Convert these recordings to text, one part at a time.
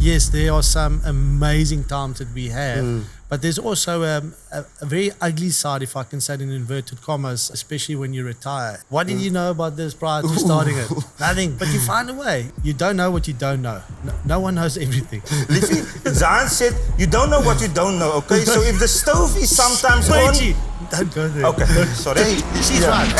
yes, there are some amazing times that we have, but there's also a very ugly side, if I can say it in inverted commas, especially when you retire. What did you know about this prior to starting it? Nothing, but you find a way. You don't know what you don't know. No one knows everything. Liffy, Jean said, you don't know what you don't know, okay? So if the stove is sometimes on... Don't go there. Okay, sorry. She's right.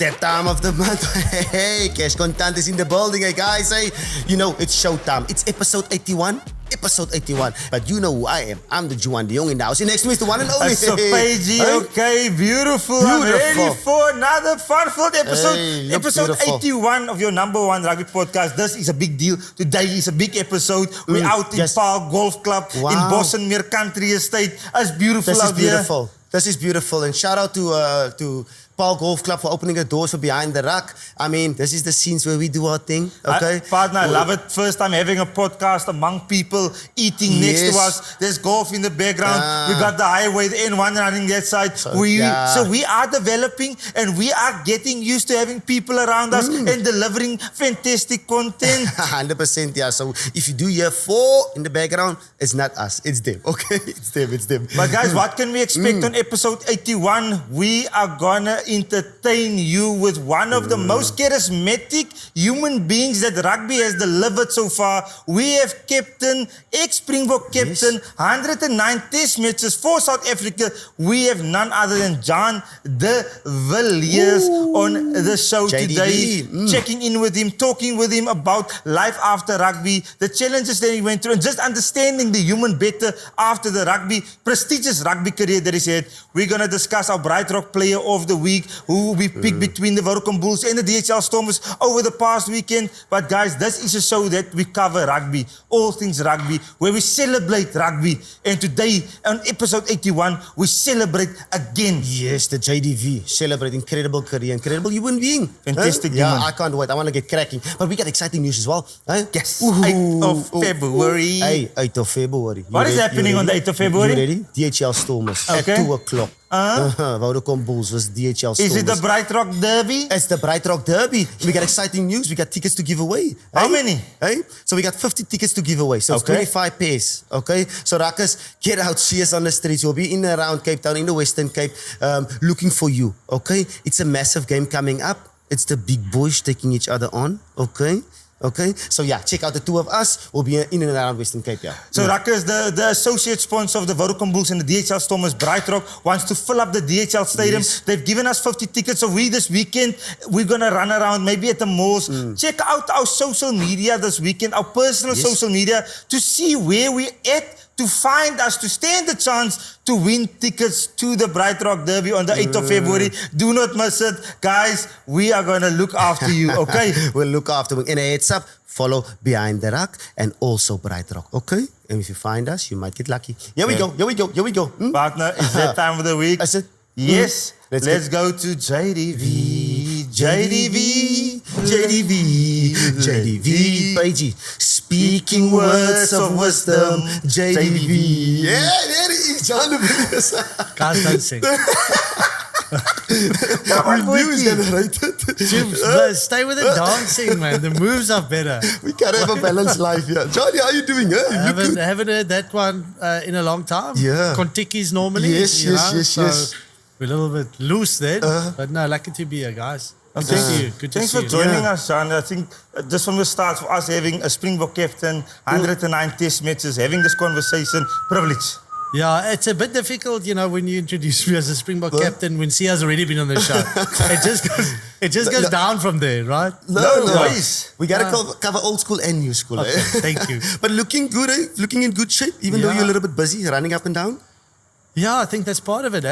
That time of the month. Hey, Cash Content is in the building, hey guys. Hey, you know, it's showtime. It's episode 81. Episode 81. But you know who I am. I'm the Juan de Jong in the house. Next to me is the one and only. So, Paige, okay, beautiful. I'm ready for another fun-filled episode. Hey, episode beautiful. 81 of your number one rugby podcast. This is a big deal. Today is a big episode. We're out in Paarl Golf Club in Bossenmeer Country Estate. It's beautiful out there. Beautiful. This is beautiful. And shout out to Paarl Golf Club for opening the doors for Behind the Ruck. I mean, this is the scenes where we do our thing, okay? Partner, I love it. First time having a podcast among people, eating next to us. There's golf in the background. We got the highway, the N1 running that side. So we are developing and we are getting used to having people around us and delivering fantastic content. 100%, yeah. So if you do hear 4 in the background, it's not us. It's them, okay? It's them. But guys, what can we expect on episode 81? We are gonna entertain you with one of the most charismatic human beings that rugby has delivered so far. We have ex-Springbok captain, 109 test matches for South Africa. We have none other than Jean de Villiers on the show today. Checking in with him, talking with him about life after rugby, the challenges that he went through, and just understanding the human better after the prestigious rugby career that he's had. We're going to discuss our Brightrock player of the week, who will be picked between the Vodacom Bulls and the DHL Stormers over the past weekend. But guys, this is a show that we cover rugby, all things rugby, where we celebrate rugby. And today, on episode 81, we celebrate again. Yes, the JDV. Celebrate incredible career, incredible human being. Fantastic human. Yeah, I can't wait. I want to get cracking. But we got exciting news as well. Yes, 8th of February. Hey, 8th of February. What is happening on the 8th of February? You ready? DHL Stormers at 2 o'clock. Vodacom Bulls was DHL Stormers. Is it the Brightrock Derby? It's the Brightrock Derby. We got exciting news. We got tickets to give away. How many? So we got 50 tickets to give away. So it's 25 pairs. Okay. So Rackers, get out, see us on the streets. We'll be in and around Cape Town, in the Western Cape, looking for you. Okay. It's a massive game coming up. It's the big boys taking each other on. Okay. So yeah, check out the 2 of us. We'll be in and around Western Cape, yeah. So Ruckers, the associate sponsor of the Vodacom Bulls and the DHL Stormers, Brightrock, wants to fill up the DHL Stadium. Yes. They've given us 50 tickets. So this weekend, we're going to run around, maybe at the malls. Check out our social media this weekend, our personal social media, to see where we're at, to find us, to stand the chance to win tickets to the Brightrock Derby on the 8th of February. Do not miss it. Guys, we are going to look after you, okay? We'll look after you. And a heads up, follow Behind the Ruck and also Brightrock, okay? And if you find us, you might get lucky. Here we go. Partner, it's that time of the week. I said, yes. Let's go to JDV. Paige, speaking words of wisdom. JDV. Yeah, there it is. Jean de Villiers. Guys, don't sing. We knew he's generated. Stay with the dancing, man. The moves are better. We gotta have a balanced life here. Johnny, how are you doing? I haven't heard that one in a long time. Yeah. Kontikis normally. Yes. We're a little bit loose then. But no, lucky to be here, guys. Good to see you. Thanks for joining us, Jean. I think just from the start, for us having a Springbok captain, 109 test matches, having this conversation, privilege. Yeah, it's a bit difficult, when you introduce me as a Springbok captain when Sia's already been on the show. It just goes down from there, right? No worries. We got to cover old school and new school. Okay, thank you. But looking good, Looking in good shape, even though you're a little bit busy, running up and down? Yeah, I think that's part of it,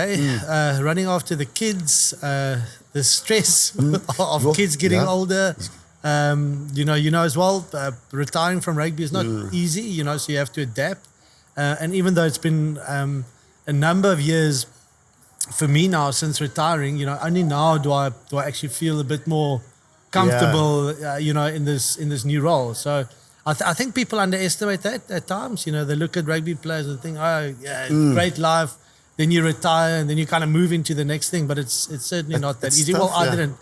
Running after the kids, the stress of kids getting older. You know as well, retiring from rugby is not easy, you know, so you have to adapt. And even though it's been a number of years for me now since retiring, you know, only now do I actually feel a bit more comfortable, you know, in this new role. So I think people underestimate that at times. You know, they look at rugby players and think, oh, yeah, great life. Then you retire and then you kind of move into the next thing. But it's certainly not that easy. Tough, well,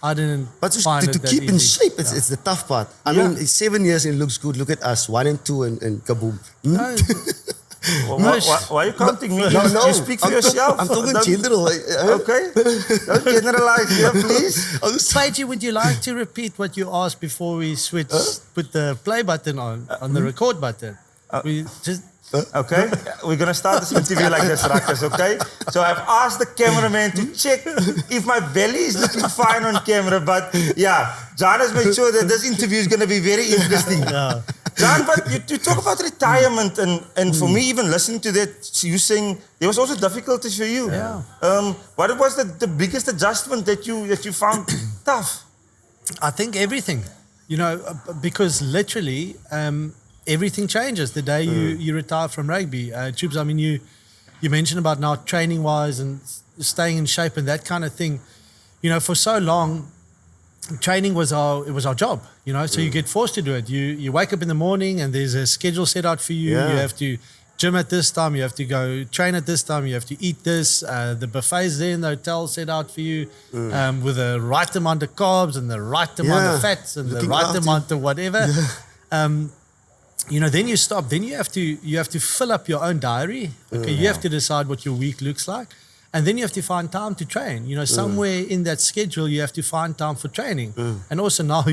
I didn't but find to it that keep in easy. shape, it's the tough part. I mean, it's 7 years and it looks good. Look at us, 1 and 2 and kaboom. No, Why are you counting me? No, You speak for yourself. I'm talking general. Okay. Don't generalize here, please. Paige, would you like to repeat what you asked before we put the play button on the record button? We just Okay, we're going to start this interview like this, Ruckus, okay? So I've asked the cameraman to check if my belly is looking fine on camera, but yeah, John has made sure that this interview is going to be very interesting. John, but you talk about retirement, and for me, even listening to that, you saying there was also difficulties for you. Yeah. What was the biggest adjustment that you found tough? I think everything, you know, because literally everything changes the day you retire from rugby. Chubs, I mean, you mentioned about now training wise and staying in shape and that kind of thing. You know, for so long, training was our job. You know, so you get forced to do it. You wake up in the morning and there's a schedule set out for you. Yeah. You have to gym at this time. You have to go train at this time. You have to eat this. The buffets there in the hotel set out for you with the right amount of carbs and the right amount of fats and the right amount of whatever. You know, then you stop. Then you have to fill up your own diary. Okay, you have to decide what your week looks like, and then you have to find time to train. You know, somewhere in that schedule, you have to find time for training, and also now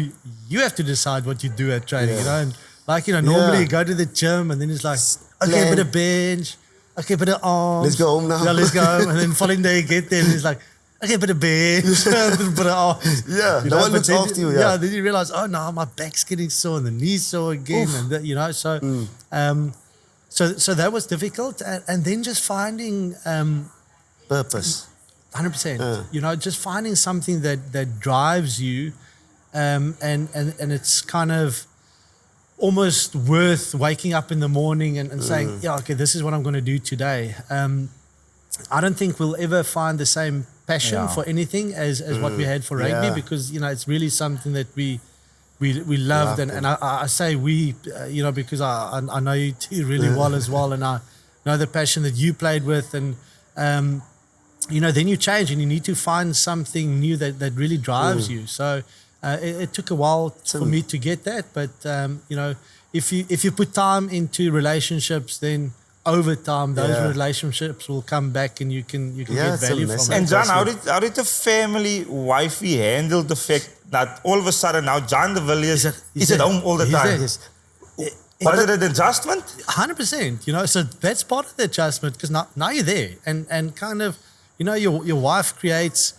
you have to decide what you do at training. You know, and like normally you go to the gym, and then it's like, okay, a bit of bench, okay, a bit of arms. Let's go home now. Yeah, let's go home. And then following day you get there, and it's like, okay, a bit of bench, a bit of arms. Yeah, You no know, one but looks then, after you. Yeah, then you realize, oh no, my back's getting sore and the knee's sore again, and that, you know, so so that was difficult, and then just finding Purpose. 100%. You know, just finding something that drives you, and it's kind of almost worth waking up in the morning and saying, yeah, okay, this is what I'm going to do today. I don't think we'll ever find the same passion for anything as what we had for rugby, because, you know, it's really something that we loved. And I say we, you know, because I know you two really well as well. And I know the passion that you played with. And, you know, then you change and you need to find something new that really drives you. So it took a while for me to get that. But, you know, if you put time into relationships, then over time, those relationships will come back and you can get value from it. And John, how did the family wifey handle the fact that all of a sudden now Jean de Villiers is at home all the time? Was it an adjustment? 100%. You know, so that's part of the adjustment, because now you're there and kind of, you know, your wife creates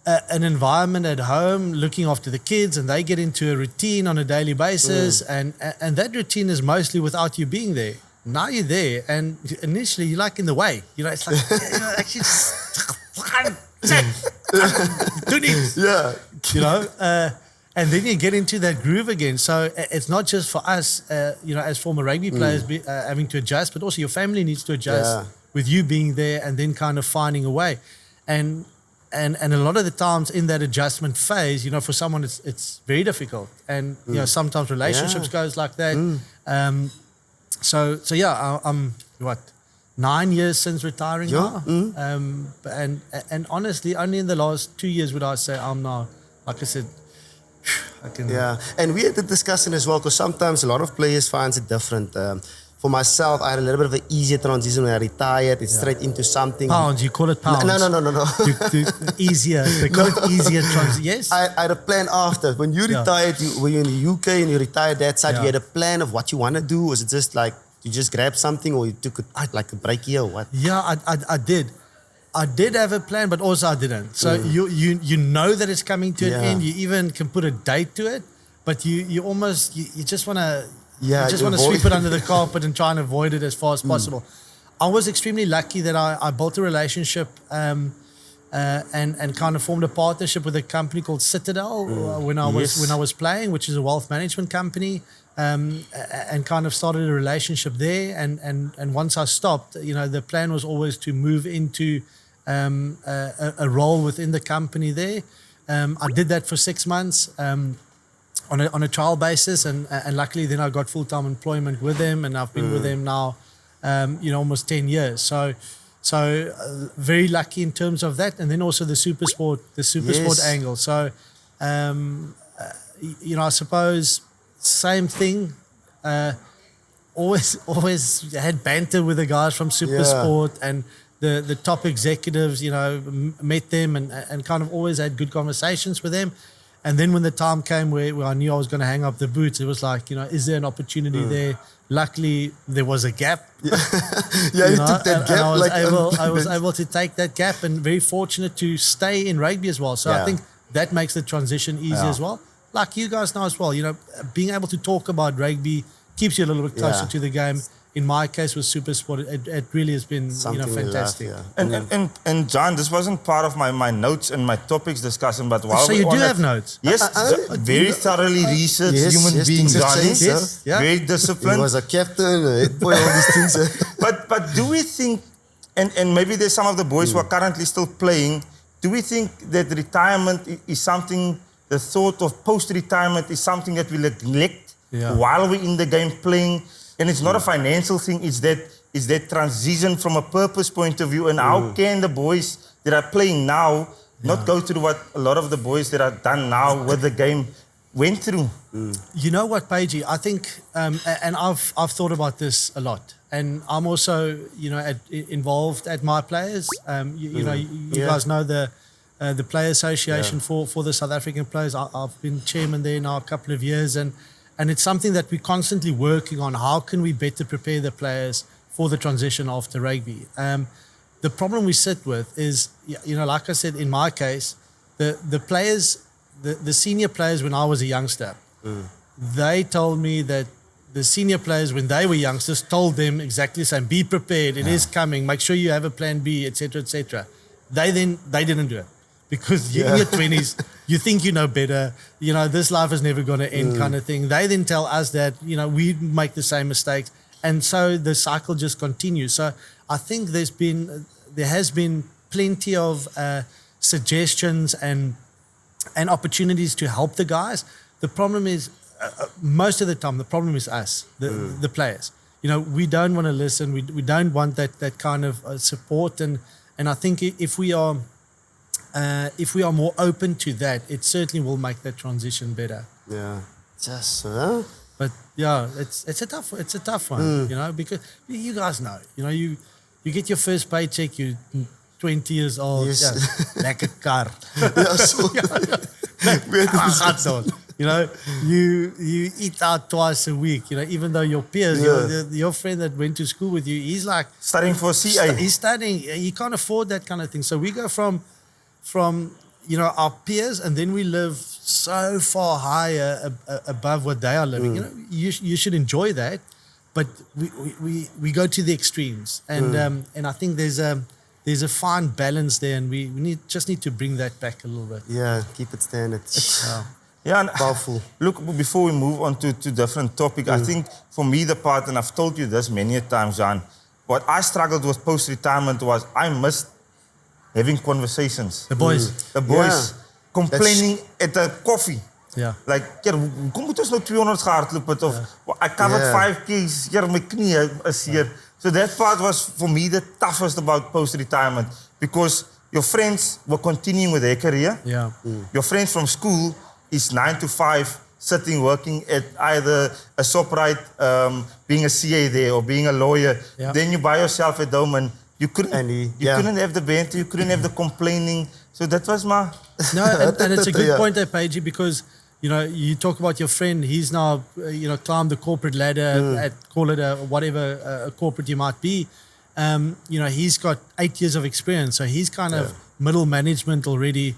an environment at home looking after the kids, and they get into a routine on a daily basis, and that routine is mostly without you being there. Now you're there, and initially you're like in the way. You know, it's like, you know, actually, do this. Yeah. You know, and then you get into that groove again. So it's not just for us, you know, as former rugby players having to adjust, but also your family needs to adjust with you being there, and then kind of finding a way. And a lot of the times in that adjustment phase, you know, for someone it's very difficult, and you know, sometimes relationships goes like that. So yeah, I'm 9 years since retiring now, and honestly, only in the last 2 years would I say I'm now, like I said, I can. Yeah, and we had the discussion as well, because sometimes a lot of players finds it different. For myself, I had a little bit of an easier transition when I retired. It's straight into something. Pounds, you call it pounds? No. Easier. They call it easier transition. Yes. I had a plan after. When you retired, when you were in the UK and you retired that side, you had a plan of what you want to do? Was it just like you just grabbed something, or you took like a break here, or what? Yeah, I did. I did have a plan, but also I didn't. So you know that it's coming to an end. You even can put a date to it, but you almost you just want to. Yeah, you just want to sweep it under the carpet and try and avoid it as far as possible. I was extremely lucky that I built a relationship and kind of formed a partnership with a company called Citadel when I was playing, which is a wealth management company, and kind of started a relationship there. And once I stopped, the plan was always to move into a role within the company there. I did that for 6 months on a trial basis, and luckily then I got full-time employment with them, and I've been with them now, almost 10 years. So very lucky in terms of that, and then also the super sport angle. So, I suppose same thing. Always had banter with the guys from super sport and the top executives. Met them and kind of always had good conversations with them. And then when the time came where I knew I was going to hang up the boots, it was like, is there an opportunity there? Luckily, there was a gap. You took that gap. And I was able to take that gap, and very fortunate to stay in rugby as well. So I think that makes the transition easy as well. Like you guys know as well, being able to talk about rugby keeps you a little bit closer to the game. In my case with super sport, it really has been fantastic. And John, this wasn't part of my notes and my topics discussion, but while so you do have notes? Yes, very thoroughly researched human being, John. Very disciplined. He was a captain, a head boy, all these things. But do we think, and maybe there's some of the boys who are currently still playing, do we think that retirement is something, the thought of post-retirement is something that we neglect while we're in the game playing? And it's not a financial thing, it's that transition from a purpose point of view. And how can the boys that are playing now not go through what a lot of the boys that are done now with the game went through? You know what, Paige? I think, and I've thought about this a lot. And I'm also, involved at my players. You guys know the Player Association for the South African players. I've been chairman there now a couple of years, and it's something that we're constantly working on. How can we better prepare the players for the transition after rugby? The problem we sit with is, like I said, in my case, the players, the senior players when I was a youngster, they told me that the senior players when they were youngsters told them exactly the same. Be prepared. It is coming. Make sure you have a plan B, etc., etc. They didn't do it. Because you're in your 20s, you think you know better, this life is never going to end kind of thing. They then tell us that, we make the same mistakes. And so the cycle just continues. So I think there has been plenty of suggestions and opportunities to help the guys. The problem is, most of the time, the problem is us, the players. We don't want to listen. We don't want that kind of support. And I think if we are more open to that, it certainly will make that transition better. Yeah. But it's a tough one, because you guys know, you get your first paycheck, you're 20 years old, lekker kar. You eat out twice a week, even though your peers, your friend that went to school with you, he's like studying for CA. He's studying, he can't afford that kind of thing. So we go from our peers, and then we live so far higher above what they are living. You should enjoy that, but we go to the extremes, and I think there's a fine balance there, and we just need to bring that back a little bit. Yeah, keep it standard. And powerful. Look, before we move on to different topic, I think for me the part, and I've told you this many a times, Jean, what I struggled with post-retirement was I missed having conversations. The boys complaining at a coffee. Yeah. Like, kom moet ons nou 200 gehardloop het? Of I covered 5Ks, my knie is hier. So that part was for me the toughest about post-retirement, because your friends were continuing with their career. Yeah. Your friends from school is 9 to 5, sitting, working at either a ShopRite, being a CA there, or being a lawyer. Yeah. Then you by yourself at home, and you couldn't have the banter, you couldn't have the complaining. So that was my... No, and it's a good point there, Paige, because, you talk about your friend, he's now, climbed the corporate ladder, call it whatever corporate you might be. He's got 8 years of experience, so he's kind of middle management already.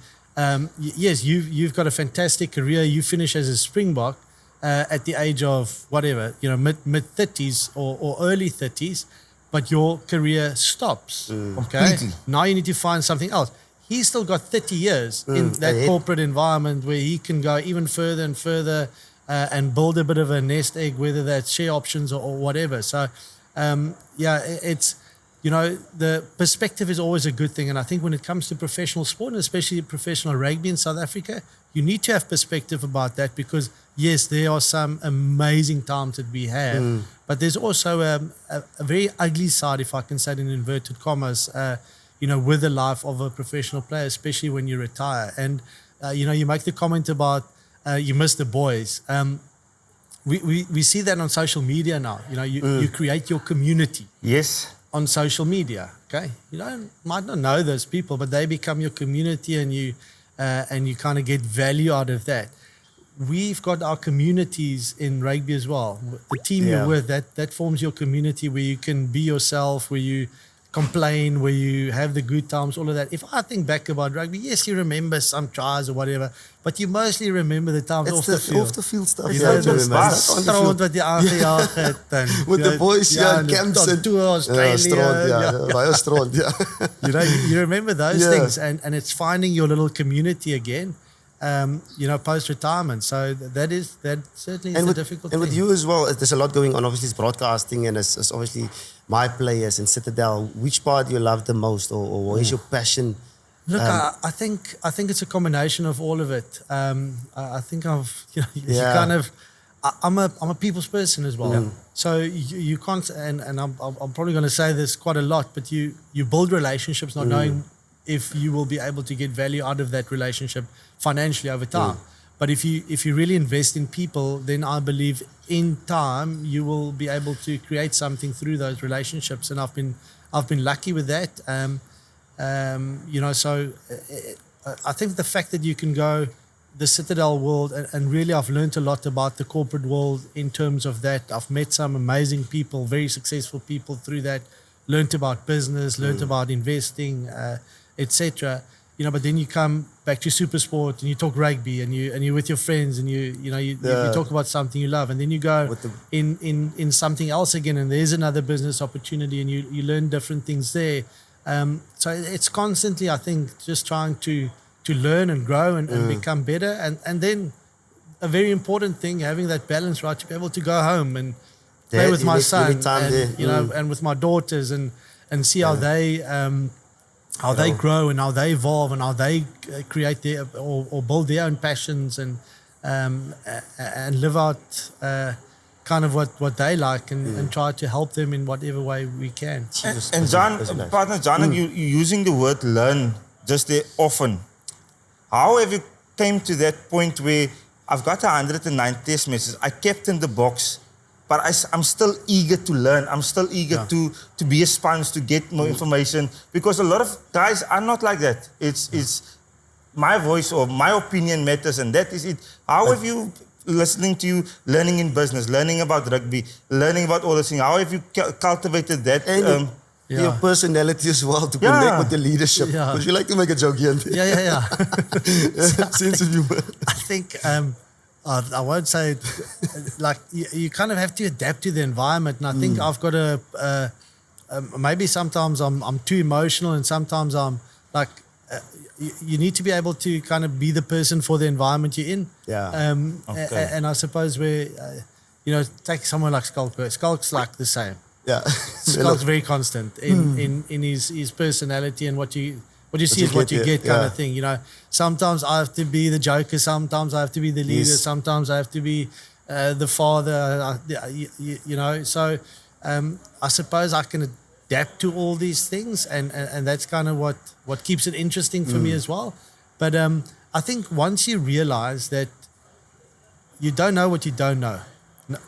Yes, you've got a fantastic career. You finish as a Springbok at the age of whatever, mid-30s or early 30s, but your career stops. Okay, now you need to find something else. he's still got 30 years in that corporate environment where he can go even further and further and build a bit of a nest egg, whether that's share options or whatever. So, it's, the perspective is always a good thing. And I think when it comes to professional sport, and especially professional rugby in South Africa, you need to have perspective about that because, yes, there are some amazing times that we have, but there's also a very ugly side, if I can say it in inverted commas, with the life of a professional player, especially when you retire. And, you make the comment about you miss the boys. We see that on social media now. You create your community. Yes. On social media, okay? Might not know those people, but they become your community and you kind of get value out of that. We've got our communities in rugby as well. The team you're with, that forms your community where you can be yourself, where you complain, where you have the good times, all of that. If I think back about rugby, yes, you remember some tries or whatever, but you mostly remember the times off the field. Off the field stuff. With the boys, camps and Australia. You remember those things, and it's finding your little community again. Post-retirement. So that certainly is a difficult thing. And with you as well, there's a lot going on. Obviously, it's broadcasting and it's obviously my players and Citadel. Which part do you love the most or what is your passion? Look, I think it's a combination of all of it. I think I'm a people's person as well. Yeah. So you can't, and I'm probably going to say this quite a lot, but you build relationships not knowing if you will be able to get value out of that relationship financially over time. But if you really invest in people, then I believe in time you will be able to create something through those relationships. And I've been lucky with that. So I think the fact that you can go the Citadel world and really I've learned a lot about the corporate world in terms of that. I've met some amazing people, very successful people through that. Learned about business, learned about investing, etc. But then you come back to super sport and you talk rugby and you're with your friends and you talk about something you love, and then you go in something else again and there's another business opportunity and you learn different things there. So it's constantly, I think, just trying to learn and grow and become better, and then a very important thing, having that balance, right, to be able to go home and play with my son and with my daughters and see how they grow and how they evolve and how they create their or build their own passions and live out kind of what they like and try to help them in whatever way we can. And partner John, you using the word learn just there often. How have you came to that point where I've got 109 test messages, I kept in the box, but I'm still eager to learn. I'm still eager to be a sponge, to get more information, because a lot of guys are not like that. It's my voice or my opinion matters, and that is it. How have you, listening to you, learning in business, learning about rugby, learning about all this thing, how have you cultivated that? And your personality as well to connect with the leadership. Yeah. Would you like to make a joke here? Yeah. Sense of humor. I think... I won't say it, like you kind of have to adapt to the environment, and I think I've got maybe sometimes I'm too emotional, and sometimes I'm like you need to be able to kind of be the person for the environment you're in. And I suppose where take someone like Skulk's like the same. Skulk's very constant in his personality, and what you see is what you get kind of thing. Sometimes I have to be the joker, sometimes I have to be the leader, sometimes I have to be the father, So I suppose I can adapt to all these things, and that's kind of what keeps it interesting for me as well. But I think once you realize that you don't know what you don't know,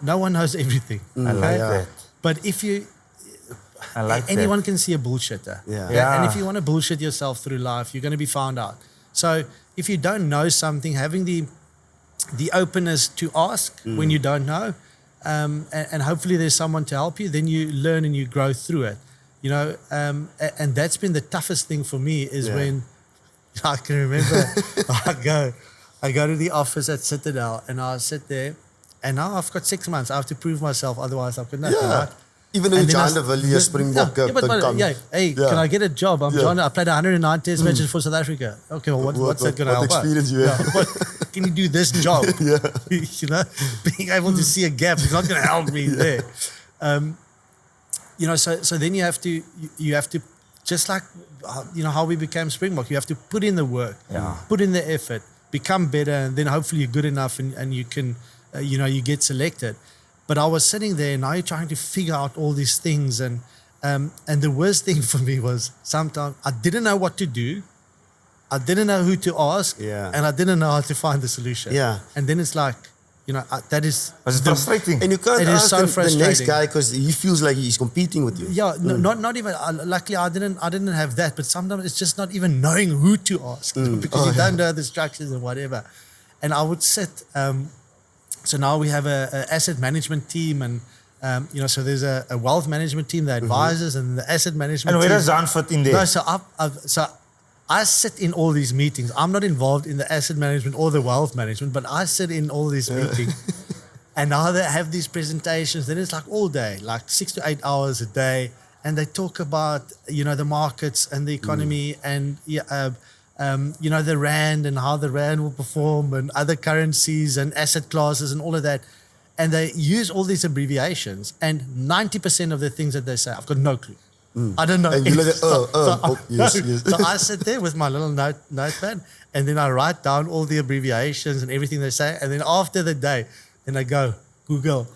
no one knows everything. I like that. But if you... anyone can see a bullshitter. And if you want to bullshit yourself through life, you're going to be found out. So if you don't know something, having the openness to ask when you don't know, and hopefully there's someone to help you, then you learn and you grow through it. And that's been the toughest thing for me is when I can remember I go to the office at Citadel and I sit there, and now I've got 6 months. I have to prove myself, otherwise I've got nothing. Right? Even though And then Jean de Villiers, Springbok, yeah, but, come. hey, can I get a job? I'm John. I played 109 test matches for South Africa. Okay, well, what's that going to help? What experience you have? What, can you do this job? You know, being able to see a gap is not going to help me there. You know, so then you have to just like you know how we became Springbok. You have to put in the work, put in the effort, become better, and then hopefully you're good enough and you can, you know, you get selected. But I was sitting there, and now you're trying to figure out all these things, and the worst thing for me was sometimes I didn't know what to do, I didn't know who to ask, and I didn't know how to find the solution. And then it's like, you know, that is frustrating. And you can't ask so the next guy because he feels like he's competing with you. Yeah, not even. Luckily, I didn't have that. But sometimes it's just not even knowing who to ask because you don't know the structures and whatever. And I would sit. So now we have a asset management team, and you know, so there's a wealth management team, the advisors, and the asset management. And where team. does Zan fit in there? No, so I sit in all these meetings. I'm not involved in the asset management or the wealth management, but I sit in all these meetings. And now they have these presentations. Then it's like all day, like 6 to 8 hours a day, and they talk about, you know, the markets and the economy and you know, the rand and how the rand will perform and other currencies and asset classes and all of that. And they use all these abbreviations, and 90% of the things that they say, I've got no clue. I don't know. And you like, yes. So I sit there with my little notepad, and then I write down all the abbreviations and everything they say. And then after the day, then I go, Google.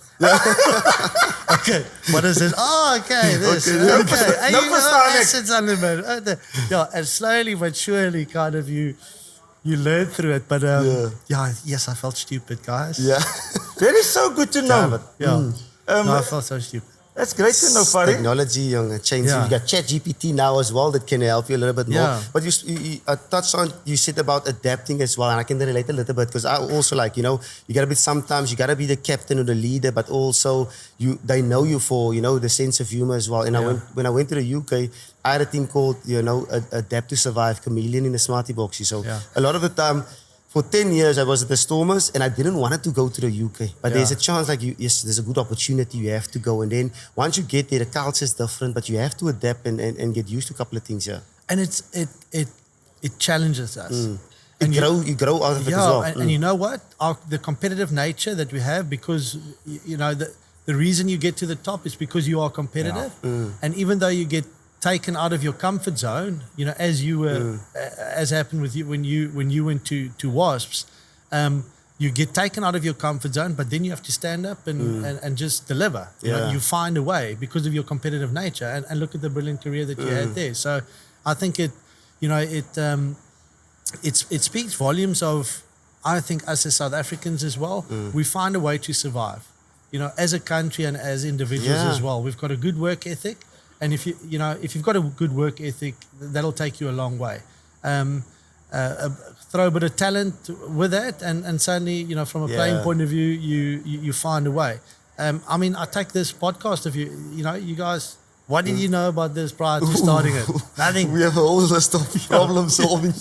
Okay, what is this? Oh, okay, this. Okay, and you know, assets under management. Yeah, and slowly but surely, kind of you learn through it. But yes, I felt stupid, guys. Yeah, that is so good to know. No, I felt so stupid. That's great to know, Farid. Technology, young, change. You got ChatGPT now as well that can help you a little bit more. But you touched on, you said about adapting as well, and I can relate a little bit because I also like, you know, you gotta be sometimes you gotta be the captain or the leader, but also they know you for, you know, the sense of humor as well. And when I went to the UK, I had a team called, you know, Adapt to Survive, Chameleon in the Smarty Boxy. So a lot of the time. For 10 years, I was at the Stormers, and I didn't want to go to the UK. But there's a chance, like, yes, there's a good opportunity, you have to go. And then once you get there, the culture is different, but you have to adapt and get used to a couple of things, And it challenges us. And you grow out of it as well. And you know what? The competitive nature that we have, because, you know, the reason you get to the top is because you are competitive. And even though you get taken out of your comfort zone, you know, as you were, as happened with you when you went to Wasps, you get taken out of your comfort zone, but then you have to stand up and just deliver. You know, you find a way because of your competitive nature, and look at the brilliant career that you had there. So I think it speaks volumes of, I think, us as South Africans as well. We find a way to survive, you know, as a country and as individuals as well. We've got a good work ethic. And if you've got a good work ethic, that'll take you a long way. Throw a bit of talent with that, and suddenly, you know, from a playing point of view, you find a way. I mean, I take this podcast of you know, you guys. What did you know about this prior to starting it? Nothing. We have a whole list of problem solving.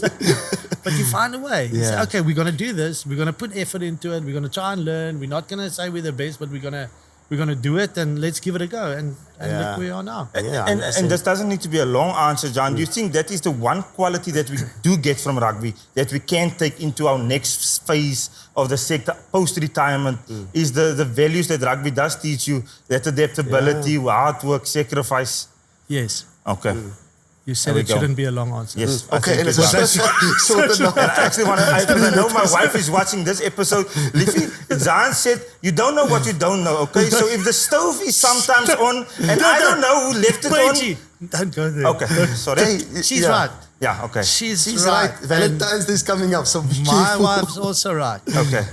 But you find a way. You say, okay, we're going to do this. We're going to put effort into it. We're going to try and learn. We're not going to say we're the best, but we're going to do it, and let's give it a go. And look where we are now. And this doesn't need to be a long answer, John. Do you think that is the one quality that we do get from rugby that we can take into our next phase of the sector post-retirement? Is the values that rugby does teach you, that adaptability, hard work, sacrifice? Yes. Okay. You said it shouldn't be a long answer. Yes. Okay, and it's I actually want to, I know my wife is watching this episode. Liffy, Zan said, you don't know what you don't know, okay? So if the stove is sometimes on, and I don't know who left it on. Don't go there. Okay, sorry. She's right. Yeah, okay. She's right. right. Valentine's Day is coming up, so be my careful. wife's also right. Okay.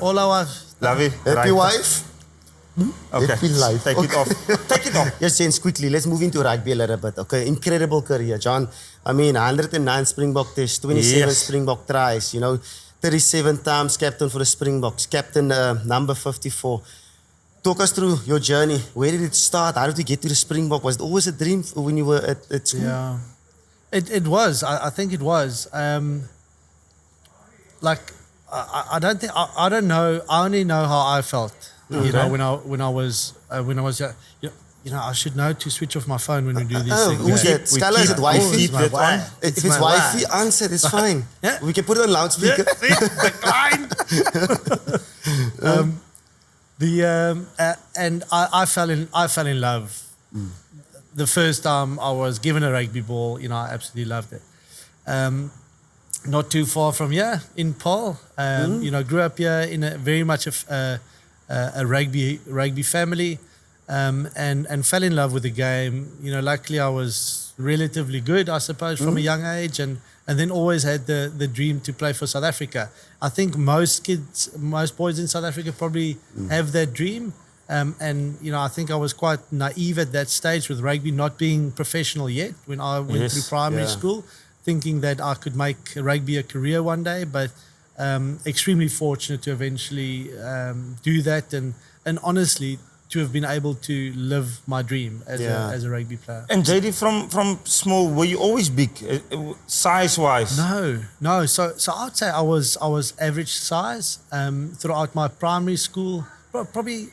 All our wives. Love you. Happy wife? Okay. Happy life. Take it off. Take it off. Yes, James, quickly, let's move into rugby a little bit. Okay, incredible career, John. I mean, 109 Springbok tests, 27 Springbok tries, you know, 37 times captain for the Springboks, captain number 54. Talk us through your journey. Where did it start? How did you get to the Springbok? Was it always a dream when you were at school? Yeah, it was. I think it was. Like, I don't think, I don't know. I only know how I felt. You know, when I was young. I should know to switch off my phone when we do these things. Who's that? Skylar, is it Wi-Fi? keep that on. If it's my Wi-Fi, wife. answer. It's fine. Yeah. We can put it on loudspeaker. And I fell in love. The first time I was given a rugby ball, I absolutely loved it. Not too far from here in Paul, grew up here in a very much a rugby family, and fell in love with the game. Luckily I was relatively good, I suppose, from a young age, and then always had the dream to play for South Africa. I think most boys in South Africa probably have that dream. I think I was quite naive at that stage with rugby not being professional yet when I went through primary school, thinking that I could make rugby a career one day, but extremely fortunate to eventually do that and honestly to have been able to live my dream as a rugby player. And JD, from small, were you always big, size-wise? No. So I'd say I was average size throughout my primary school, probably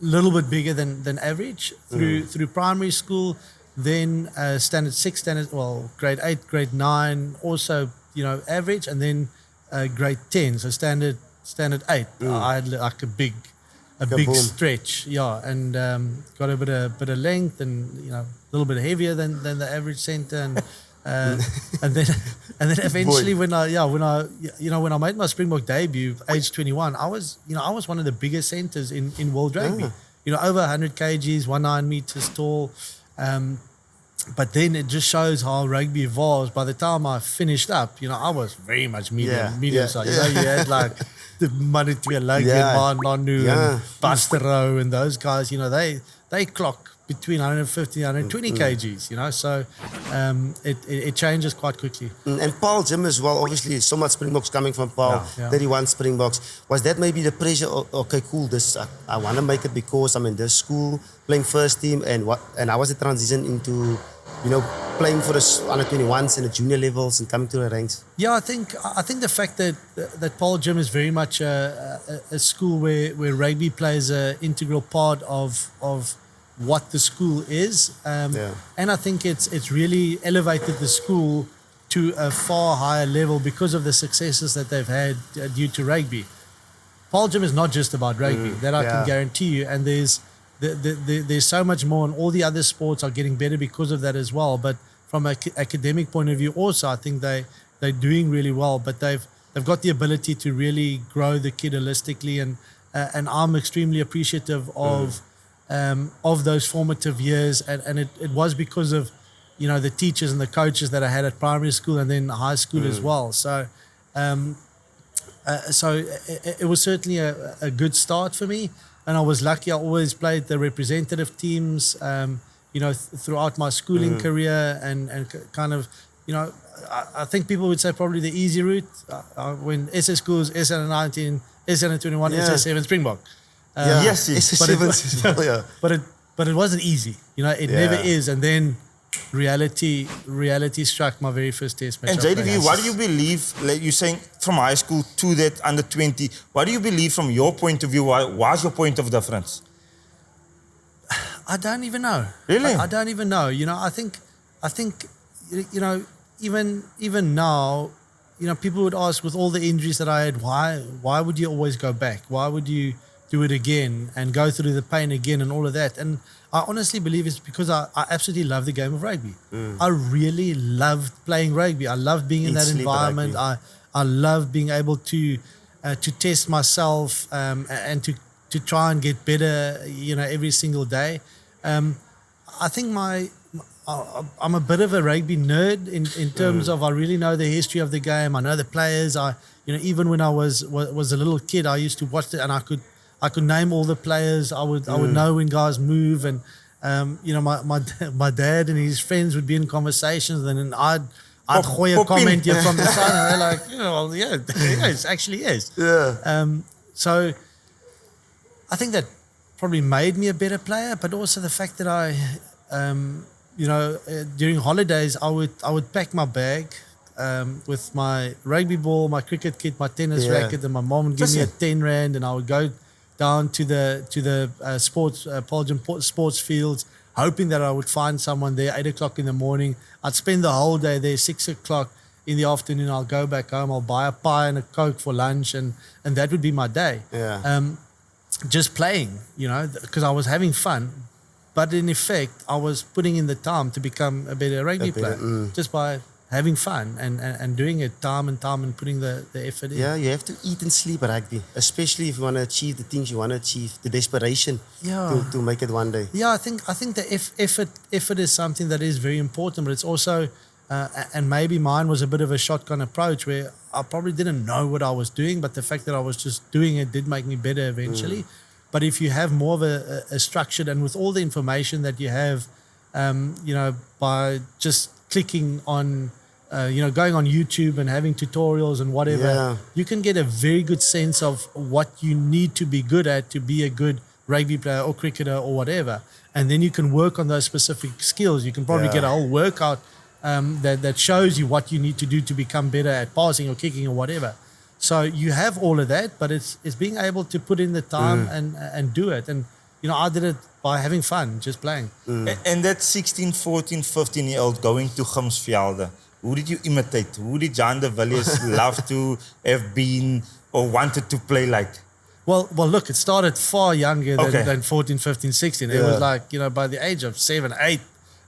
a little bit bigger than average through primary school. Then standard 6, grade 8, grade 9, also average, and then grade 10, so standard 8. I had like a big stretch, and got a bit of length, and a little bit heavier than the average centre, and and then eventually when I made my Springbok debut, age 21, I was one of the biggest centres in world rugby. Over 100 kgs, 109 meters tall. But then it just shows how rugby evolves. By the time I finished up, I was very much medium size. You had like the Manitue Logan, Nanu, and Bastero, and those guys. They clock between 150 and 120 kgs. So it changes quite quickly. And Paul Jim as well. Obviously, so much Springboks coming from Paul. 31 Springboks. Was that maybe the pressure? Okay, cool. This I want to make it because I'm in this school playing first team, and how was the transition into playing for the under 21s and the junior levels and coming to the ranks? Yeah, I think the fact that Paul Jim is very much a school where rugby plays an integral part of what the school is, and I think it's really elevated the school to a far higher level because of the successes that they've had due to rugby. Paul Jim is not just about rugby, that I can guarantee you, and there's so much more, and all the other sports are getting better because of that as well. But from an academic point of view also, I think they're doing really well, but they've got the ability to really grow the kid holistically, and I'm extremely appreciative of those formative years, and it was because of the teachers and the coaches that I had at primary school and then high school as well. So it was certainly a good start for me. And I was lucky. I always played the representative teams, throughout my schooling career, and kind of, I think people would say probably the easy route. When SS schools, SN19, SN21, SS7 Springbok. Yes, SS7. But it wasn't easy. It never is. And then reality struck my very first test match. And JDV, what do you believe, like you're saying, from high school to that under 20, what do you believe from your point of view, was your point of difference? I don't even know. Really? I don't even know. I think even now, people would ask, with all the injuries that I had, why would you always go back? Why would you do it again and go through the pain again and all of that? And I honestly believe it's because I absolutely love the game of rugby. I really loved playing rugby. I loved being in that environment. I loved being able to test myself and to try and get better, every single day. I think I'm a bit of a rugby nerd in terms of I really know the history of the game. I know the players. Even when I was a little kid, I used to watch it, and I could name all the players. I would know when guys move, and my dad and his friends would be in conversations, and then I'd gooi a comment here from the side, and they're like, it actually is. So I think that probably made me a better player, but also the fact that I, during holidays, I would pack my bag with my rugby ball, my cricket kit, my tennis racket, and my mom would give me a 10 rand, and I would go down to the sports sports fields, hoping that I would find someone there 8 o'clock in the morning. I'd spend the whole day there. 6 o'clock in the afternoon, I'll go back home. I'll buy a pie and a Coke for lunch, and that would be my day. Yeah. Just playing, because I was having fun. But in effect, I was putting in the time to become a better rugby player just by having fun and doing it time and putting the effort in. Yeah, you have to eat and sleep rugby, especially if you want to achieve the things you want to achieve, the desperation to make it one day. Yeah, I think the effort is something that is very important, but it's also, and maybe mine was a bit of a shotgun approach where I probably didn't know what I was doing, but the fact that I was just doing it did make me better eventually. But if you have more of a structured, and with all the information that you have, by just clicking on, going on YouTube and having tutorials and whatever, you can get a very good sense of what you need to be good at to be a good rugby player or cricketer or whatever. And then you can work on those specific skills. You can probably get a whole workout that shows you what you need to do to become better at passing or kicking or whatever. So you have all of that, but it's being able to put in the time and do it. And, I did it by having fun, just playing. And that 16, 14, 15-year-old going to Gimsvelde, who did you imitate? Who did Jean de Villiers love to have been or wanted to play like? Well, look, it started far younger than 14, 15, 16. It was like, by the age of 7, 8,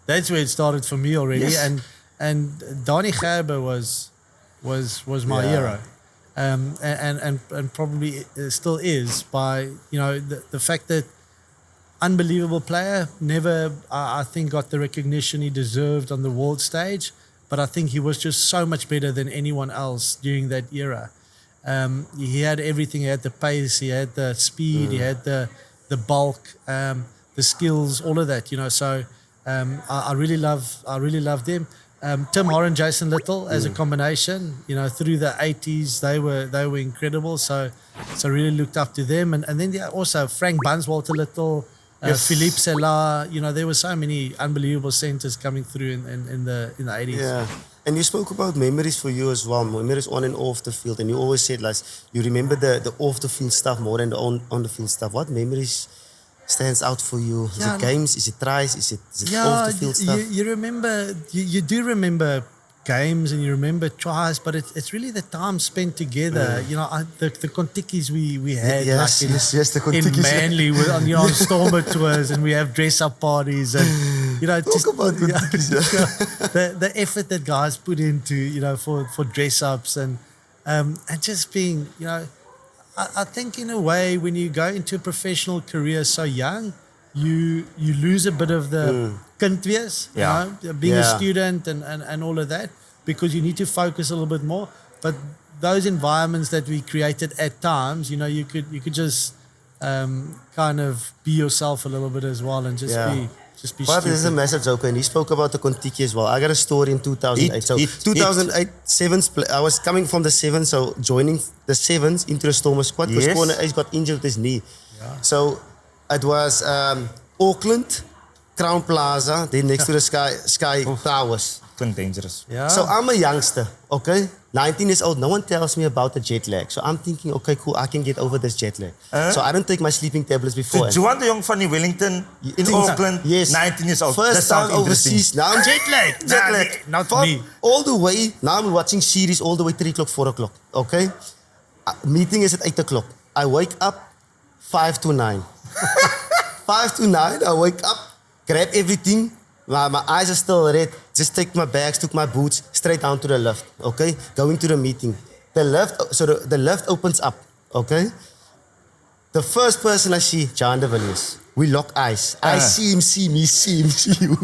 that's where it started for me already. Yes. And Donnie Gerber was my hero. And probably still is by, the fact that unbelievable player, never, I think, got the recognition he deserved on the world stage. But I think he was just so much better than anyone else during that era. He had everything. He had the pace, he had the speed, he had the bulk, the skills, all of that, So I really loved him. Tim Horan, Jason Little as a combination, through the 80s, they were incredible. So really looked up to them. And then also Frank Buns, Walter Little, Philippe Sella, there were so many unbelievable centers coming through in the 80s. Yeah. And you spoke about memories for you as well, memories on and off the field. And you always said, like, you remember the off the field stuff more than the on the field stuff. What memories stands out for you? Is it games? Is it tries? Is it off the field stuff? You remember, you do remember games and you remember tries, but it's really the time spent together. The Kontikis we had, the Kontikis in Manly on Stormer tours, and we have dress up parties, and talk about Kontikis. The effort that guys put into for dress ups and just being I think in a way when you go into a professional career so young, you lose a bit of the kind wees, being a student and all of that, because you need to focus a little bit more. But those environments that we created at times, you could just kind of be yourself a little bit as well and just be But this is a massive joke, and he spoke about the Kontiki as well. I got a story in 2008. 2008, sevens. I was coming from the sevens, so joining the sevens into the Stormer squad because Corner Ace got injured with his knee. Yeah. So it was Auckland, Crown Plaza, then next to the Sky Towers. Dangerous. Yeah. So I'm a youngster, okay? 19 years old. No one tells me about the jet lag. So I'm thinking, okay, cool, I can get over this jet lag. So I don't take my sleeping tablets before. So Juan de Jong van die Wellington in Auckland, yes. 19 years old. First time overseas. Now I'm jet lag. Jet lag. Not me. All the way, now I'm watching series all the way 3 o'clock, 4 o'clock, okay? Meeting is at 8 o'clock. I wake up 5 to 9. 5 to 9, I wake up, grab everything. My eyes are still red. Just take my bags, took my boots, straight down to the lift, okay? Going to the meeting. The lift opens up, okay? The first person I see, Jean de Villiers. We lock eyes. I see him, see me, see him, see you.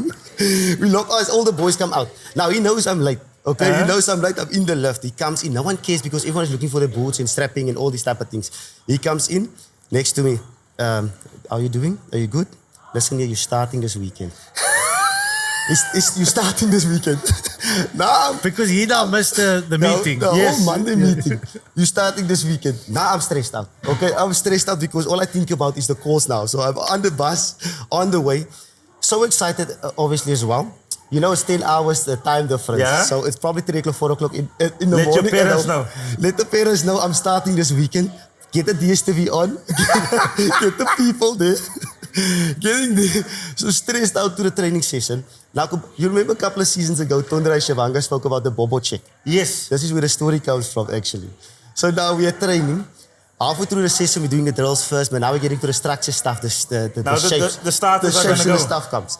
We lock eyes, all the boys come out. Now he knows I'm late, okay? He knows I'm late, I'm in the lift. He comes in, no one cares because everyone is looking for the boots and strapping and all these type of things. He comes in, next to me. How you doing? Are you good? Listen here, you're starting this weekend. You starting this weekend? Nah, because he now missed the meeting. The whole Monday meeting. You starting this weekend? Now I'm stressed out. Okay, I'm stressed out because all I think about is the calls now. So I'm on the bus, on the way. So excited, obviously as well. You know, it's 10 hours the time difference. Yeah? So it's probably 3 o'clock, 4 o'clock in the morning. Let your parents know. Let the parents know I'm starting this weekend. get the DSTV on, get the people there, getting there, so stressed out to the training session. Now, you remember a couple of seasons ago, Tondra Shavanga spoke about the Bobo check. Yes. This is where the story comes from, actually. So now we are training. Halfway through the session, we're doing the drills first, but now we're getting to the structure stuff, the shapes. The starters the are shapes going and to the stuff comes.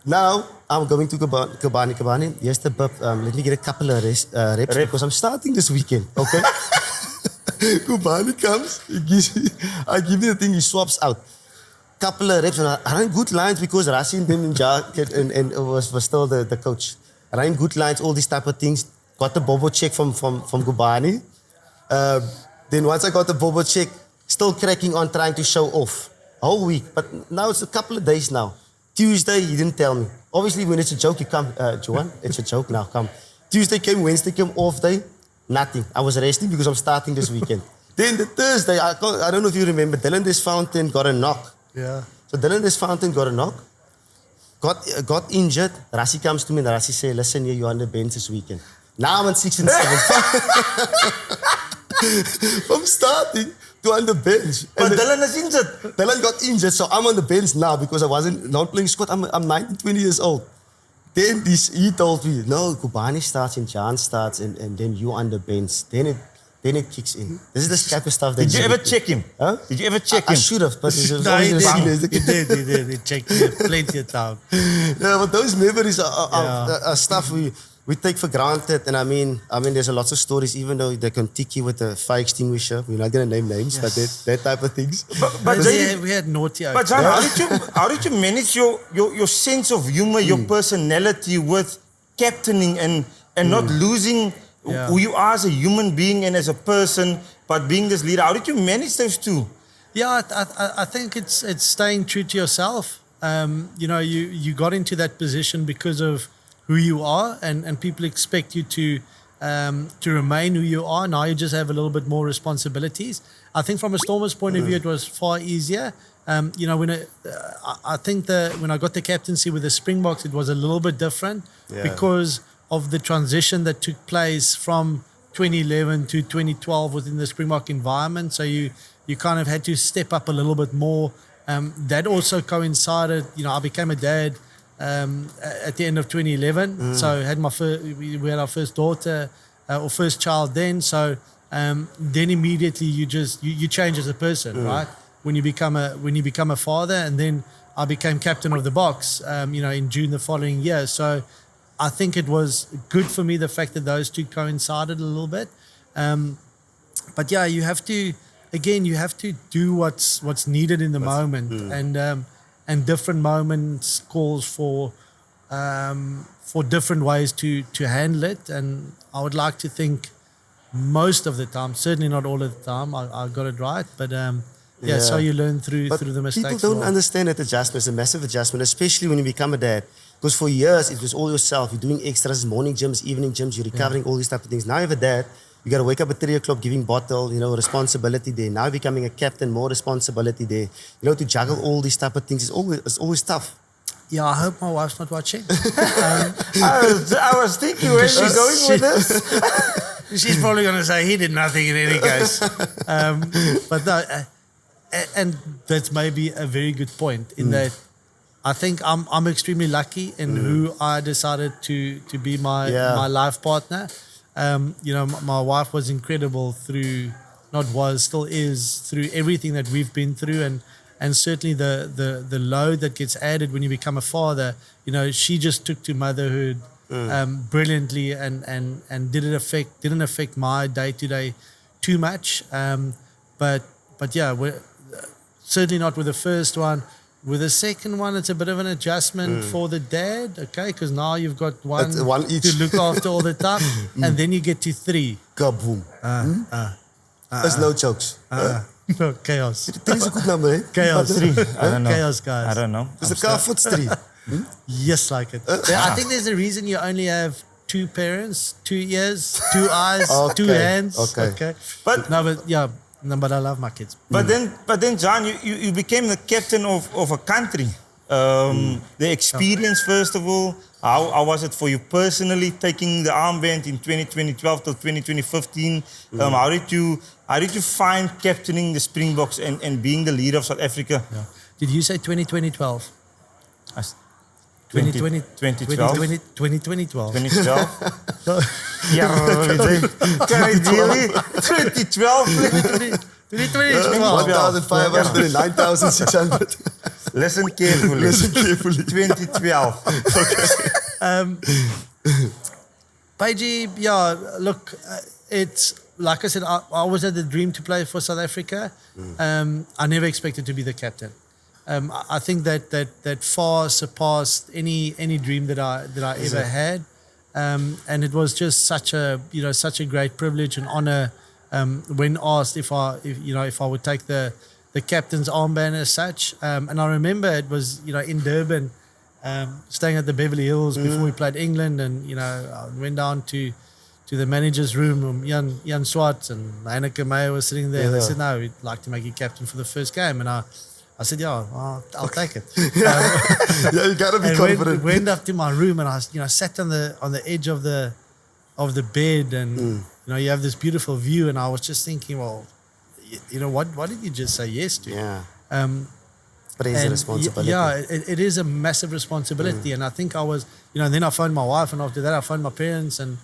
Now, I'm going to Kobani. Yes, the bub. Let me get a couple of reps because I'm starting this weekend, okay? Kobani comes, I give me the thing, he swaps out. Couple of reps, and I ran good lines because Rassi and them and was still the coach. I ran good lines, all these type of things. Got the Bobo check from Kobani. Then once I got the Bobo check, still cracking on trying to show off. Whole week, but now it's a couple of days now. Tuesday, he didn't tell me. Obviously, when it's a joke, you come, Juan, it's a joke now, come. Tuesday came, Wednesday came, off day, nothing. I was resting because I'm starting this weekend. Then the Thursday, I don't know if you remember, Dylan Desfountain got a knock. Yeah. So Dylan Desfountain got a knock, got injured. Rassi comes to me and Rassi says, listen here, you're on the bench this weekend. Now I'm on 6 and 7. From starting to on the bench. But Dylan is injured. Dylan got injured, so I'm on the bench now because I wasn't not playing squad. I'm 19, 20 years old. Then he told me, no, Kobani starts and Jan starts and then you on the bench. Then it kicks in. This is the type of stuff that Did you ever check him? Huh? Did you ever check I him? should have, but it was No, he always did. He did. He checked me plenty of time. Yeah, but those memories are stuff we take for granted. And I mean, there's a lot of stories, even though they can tick you with a fire extinguisher. We're not going to name names, but that type of things. But We had naughty. But John, how did you manage your sense of humor, your personality with captaining and not losing who you are as a human being and as a person, but being this leader? How did you manage those two? Yeah, I think it's staying true to yourself. You got into that position because of who you are, and people expect you to remain who you are. Now you just have a little bit more responsibilities. I think from a Stormers point of view, it was far easier. When I think when I got the captaincy with the Springboks, it was a little bit different because of the transition that took place from 2011 to 2012 within the Springbok environment. So you kind of had to step up a little bit more. That also coincided. I became a dad at the end of 2011. So we had our first daughter or first child then. So then immediately you change as a person, right? When you become a father, and then I became captain of the box, in June the following year. So I think it was good for me, the fact that those two coincided a little bit. But yeah, you have to do what's needed in the moment, and different moments calls for different ways to handle it. And I would like to think most of the time, certainly not all of the time, I got it right. But so you learn through the mistakes. People don't understand that adjustment. It's a massive adjustment, especially when you become a dad. Because for years, it was all yourself. You're doing extras, morning gyms, evening gyms, you're recovering, all these type of things. Now you have a dad, you got to wake up at 3 o'clock, giving bottle, responsibility there. Now becoming a captain, more responsibility there. To juggle all these type of things is always tough. Yeah, I hope my wife's not watching. I was thinking, where's she going with this? She's probably going to say he did nothing in any case. But no, and that's maybe a very good point in that I think I'm extremely lucky in who I decided to be my life partner. My wife was incredible still is through everything that we've been through, and certainly the load that gets added when you become a father. She just took to motherhood brilliantly, and didn't affect my day-to-day too much. But yeah, certainly not with the first one. With the second one, it's a bit of an adjustment for the dad, okay? Because now you've got one each to look after all the time, and then you get to 3. Kaboom. There's no jokes. No, chaos. 3 is a good number, eh? Chaos. 3. I don't know. Chaos, guys. I don't know. Is the car foot's 3? Yes, like it. I think there's a reason you only have 2 parents, 2 ears, 2 eyes, 2 hands. Okay. But I love my kids. But then, John, you became the captain of a country. The experience, first of all, how was it for you personally, taking the armband in 2012 till 2015? How did you find captaining the Springboks and being the leader of South Africa? Yeah. Did you say 2012? 2012. 2012. 2012? Yeah, 2012. 2012. 1,500 and 9,600. Listen carefully. 2012. Paige, yeah, look, it's like I said, I always had the dream to play for South Africa. I never expected to be the captain. I think that far surpassed any dream that I ever had, and it was just such a great privilege and honor when asked if I would take the captain's armband as such. And I remember it was in Durban, staying at the Beverly Hills before we played England, and I went down to the manager's room. Jan Swart and Heineke Meyer was sitting there. And they said, "No, we'd like to make you captain for the first game." And I said, "Yeah, I'll take it." Yeah, you gotta be confident. Went up to my room and I sat on the edge of the bed, and you have this beautiful view, and I was just thinking, well, what did you just say yes to? Yeah. But it is a responsibility. Yeah, it is a massive responsibility, and I think I was, then I phoned my wife, and after that I phoned my parents and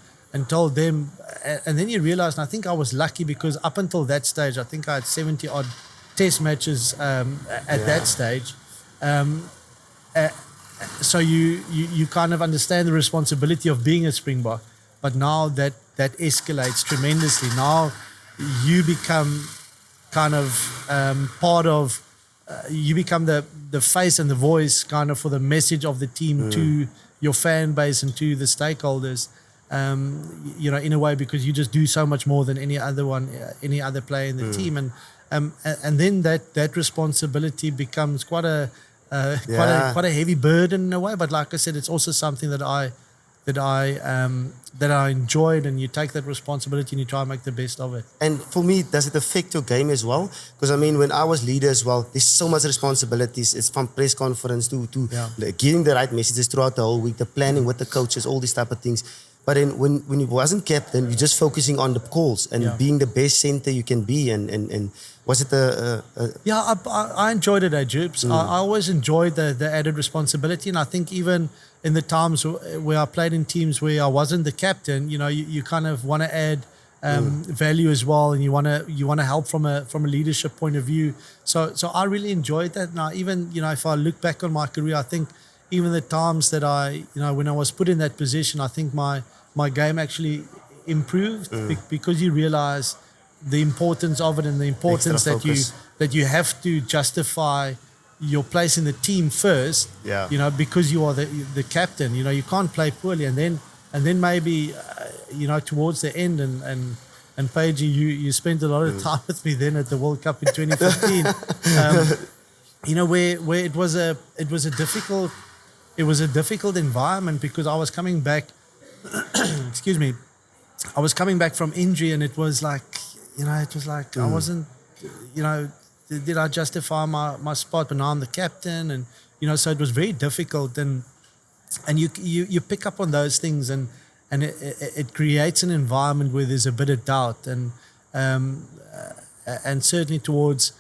told them, and then you realize, and I think I was lucky because up until that stage, I think I had 70 odd test matches at that stage. So you kind of understand the responsibility of being a Springbok, but now that escalates tremendously. Now you become kind of part of, you become the face and the voice kind of for the message of the team to your fan base and to the stakeholders, in a way, because you just do so much more than any other player in the team. And then that responsibility becomes quite a heavy burden in a way. But like I said, it's also something that I enjoyed, and you take that responsibility and you try and make the best of it. And for me, does it affect your game as well? Because when I was leader as well, there's so much responsibilities. It's from press conference to giving the right messages throughout the whole week, the planning with the coaches, all these type of things. But then when you wasn't captain, you're just focusing on the calls and being the best center you can be. And was it Yeah, I enjoyed it, Jupes. I always enjoyed the added responsibility, and I think even in the times where I played in teams where I wasn't the captain, you kind of want to add value as well, and you want to help from a leadership point of view. So I really enjoyed that. Now, even if I look back on my career, I think even the times that when I was put in that position, I think my game actually improved because you realize the importance of it and the importance that you have to justify your place in the team first. Because you are the captain. You can't play poorly, and then maybe towards the end and Paige, you spent a lot of time with me then at the World Cup in 2015. Where it was a difficult environment, because I was coming back. Excuse me. I was coming back from injury, and it was like I wasn't, did I justify my spot? But now I'm the captain, and so it was very difficult, and you pick up on those things, and it creates an environment where there's a bit of doubt, and certainly towards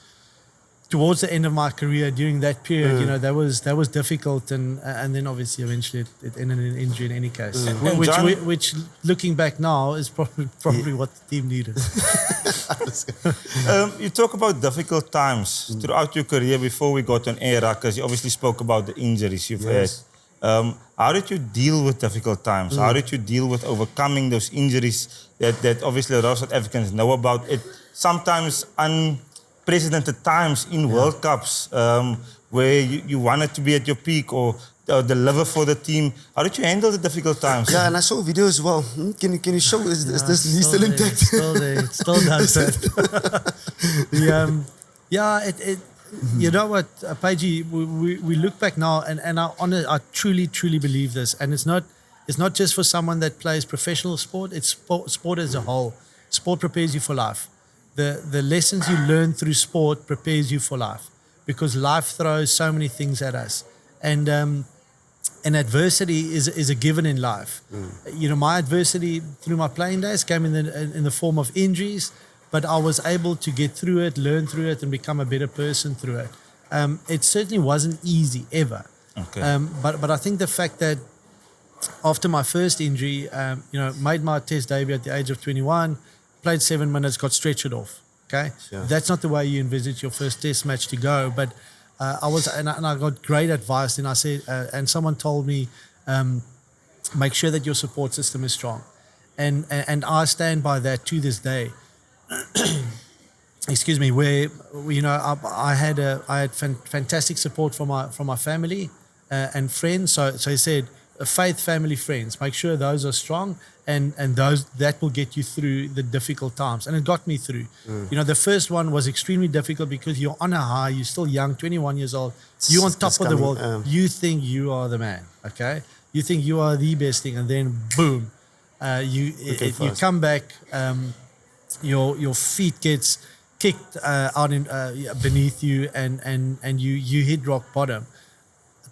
the end of my career, during that period, that was difficult, and then obviously eventually it ended in injury in any case, which looking back now is probably what the team needed. You talk about difficult times throughout your career. Before we got on air, because you obviously spoke about the injuries you've had. How did you deal with difficult times? How did you deal with overcoming those injuries that obviously a lot of South Africans know about? It sometimes unprecedented times in World Cups where you wanted to be at your peak or deliver for the team. How did you handle the difficult times? Yeah, and I saw a video as well. Can you show? Is this knee still intact? It's still there. It still does that. You know what, Paige, we look back now, and I truly believe this, and it's not just for someone that plays professional sport. It's sport as a whole. Sport prepares you for life. The lessons you learn through sport prepares you for life, because life throws so many things at us, And adversity is a given in life. You know, my adversity through my playing days came in the form of injuries, but I was able to get through it, learn through it, and become a better person through it. It certainly wasn't easy ever. Okay. But I think the fact that after my first injury, you know, made my test debut at the age of 21, played 7 minutes, got stretchered off. Okay, Sure. That's not the way you envisage your first test match to go. But I got great advice. And I said, and someone told me, make sure that your support system is strong, and I stand by that to this day. Excuse me. Where you know I had fantastic support from my family and friends. So he said, faith, family, friends. Make sure those are strong, and those that will get you through the difficult times. And it got me through. You know, the first one was extremely difficult because you're on a high. You're still young, 21 years old. You're on top of the world. You think you are the man. Okay, you think you are the best thing, and then boom, you come back. Your feet gets kicked out beneath you, and you hit rock bottom.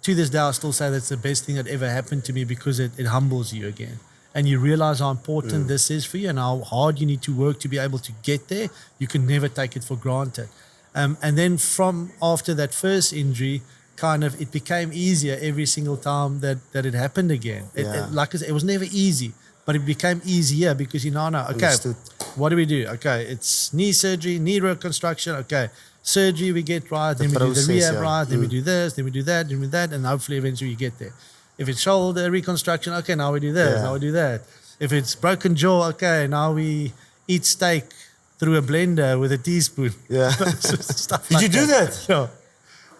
To this day, I still say that's the best thing that ever happened to me because it humbles you again. And you realize how important this is for you and how hard you need to work to be able to get there. You can never take it for granted. And then from after that first injury, it became easier every single time that it happened again. Like I said, it was never easy, but it became easier because you know, okay, Understood. What do we do? Okay, it's knee surgery, knee reconstruction. Okay, surgery we get right, then we do the rehab right, then we do this, then we do that, then we do that, and hopefully eventually you get there. If it's shoulder reconstruction, okay, now we do this, now we do that. If it's broken jaw, okay, now we eat steak through a blender with a teaspoon. Yeah. Stuff Did like you do that? Sure.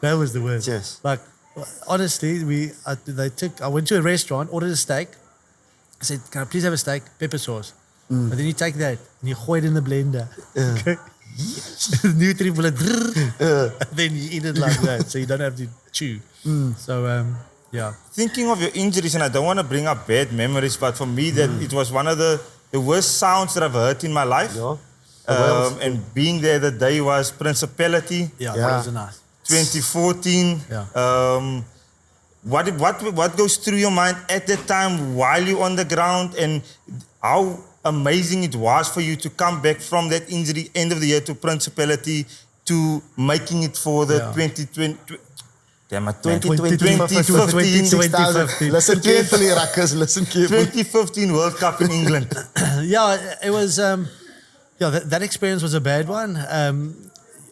That was the worst. Yes. Like, honestly, I went to a restaurant, ordered a steak. I said, can I please have a steak? Pepper sauce. But then you take that and you gooi it in the blender. Okay. Nutri-bullet. Then you eat it like that, so you don't have to chew. So, yeah. Thinking of your injuries, and I don't want to bring up bad memories, but for me, that it was one of the worst sounds that I've heard in my life. Yeah. And being there the day was Principality. Yeah, that was nice. 2014. Yeah. What goes through your mind at that time while you're on the ground, and how amazing it was for you to come back from that injury end of the year to Principality to making it for the 2020. Damn it, 2015. Listen carefully, Ruckers. Listen carefully. 2015 World Cup in England. Yeah, it was. That experience was a bad one.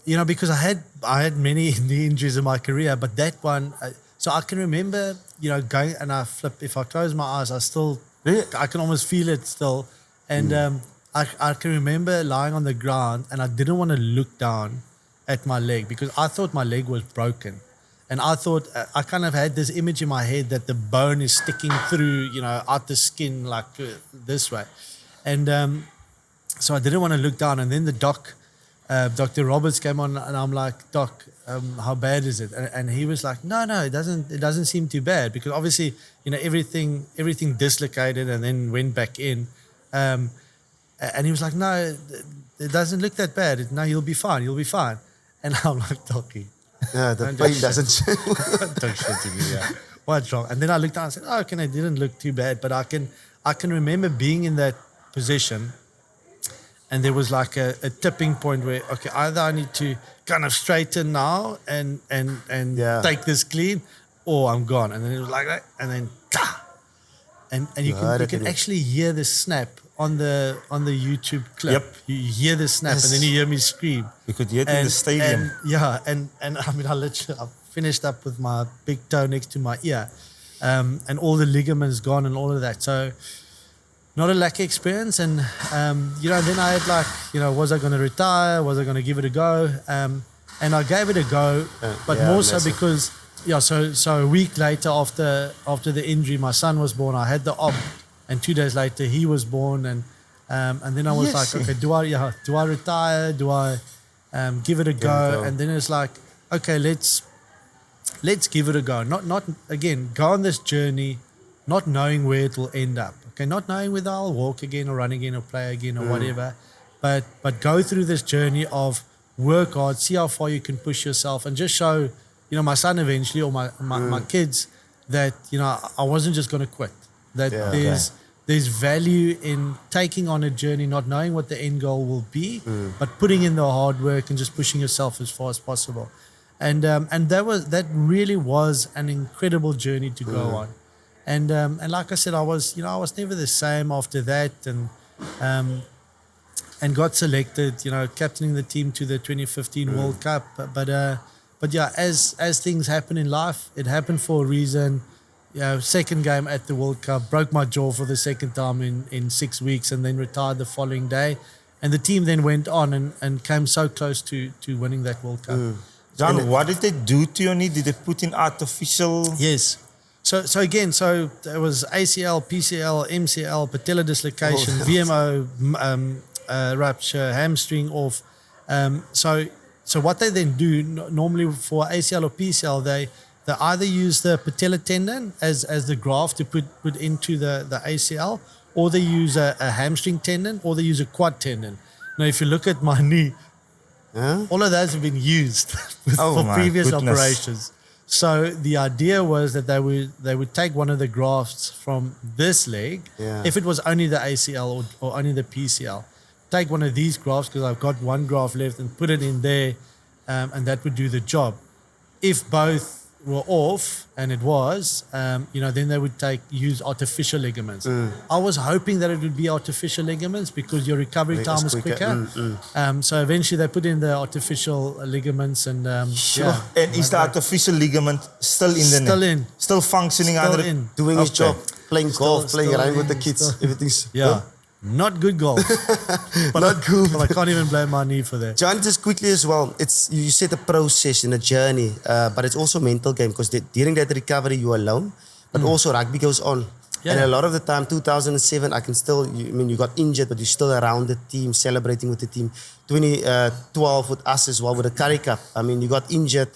You know, because I had many knee injuries in my career, but that one. So I can remember, you know, going and I flip. If I close my eyes, I can almost feel it still. And I can remember lying on the ground, and I didn't want to look down at my leg because I thought my leg was broken. And I thought, I kind of had this image in my head that the bone is sticking through, you know, out the skin like this way. And so I didn't want to look down. And then the doc, Dr. Roberts came on, and I'm like, Doc, how bad is it? And he was like, no, it doesn't seem too bad, because obviously, you know, everything dislocated and then went back in. And he was like, no, it doesn't look that bad. No, you'll be fine. And I'm like, Docky. Yeah, the pain doesn't show. Don't shit to me, yeah. What's wrong? And then I looked down and said, oh, okay, it didn't look too bad. But I can remember being in that position, and there was like a tipping point where, okay, either I need to kind of straighten now and take this clean, or I'm gone. And then it was like that, and then and you can actually hear the snap on the YouTube clip. Yep. You hear the snap, and then you hear me scream. You could hear it in the stadium. And I mean, I finished up with my big toe next to my ear, and all the ligaments gone and all of that. So not a lucky experience. And you know, then I had like, you know, was I going to retire? Was I going to give it a go? And I gave it a go, but more so because so a week later after the injury, my son was born. I had the op, and 2 days later he was born, and then I was like, okay, do I retire? Do I give it a go? And then it's like, okay, let's give it a go. Not again, go on this journey, not knowing where it will end up. Okay, not knowing whether I'll walk again or run again or play again or whatever, but go through this journey of work hard, see how far you can push yourself, and just show my son eventually, or my kids, that, I wasn't just going to quit. That there's value in taking on a journey, not knowing what the end goal will be, but putting in the hard work and just pushing yourself as far as possible. And that really was an incredible journey to go on. And like I said, I was never the same after that, and got selected, captaining the team to the 2015 World Cup. But yeah, as things happen in life, it happened for a reason. Second game at the World Cup, broke my jaw for the second time in 6 weeks, and then retired the following day. And the team then went on and came so close to winning that World Cup. John, what did they do to your knee? Did they put in artificial? Yes. So there was ACL, PCL, MCL, patella dislocation, VMO, rupture, hamstring off. So what they then do normally for ACL or PCL, they either use the patella tendon as the graft to put into the ACL, or they use a hamstring tendon, or they use a quad tendon. Now, if you look at my knee, all of those have been used for previous operations. So the idea was that they would take one of the grafts from this leg, if it was only the ACL or only the PCL, take one of these grafts, because I've got one graft left, and put it in there, and that would do the job. If both were off, and it was, then they would use artificial ligaments. I was hoping that it would be artificial ligaments because your recovery time is quicker. So eventually they put in the artificial ligaments, and And is the artificial ligament still in the neck? Still functioning still under in. Doing his job, playing golf, playing around with the kids, everything's... Not good golf. Not good. But I can't even blame my knee for that. John, just quickly as well, you said a process and a journey, but it's also a mental game, because during that recovery you're alone, but also rugby goes on. And a lot of the time, 2007, you got injured, but you're still around the team, celebrating with the team. 2012 with us as well, with the Currie Cup. You got injured,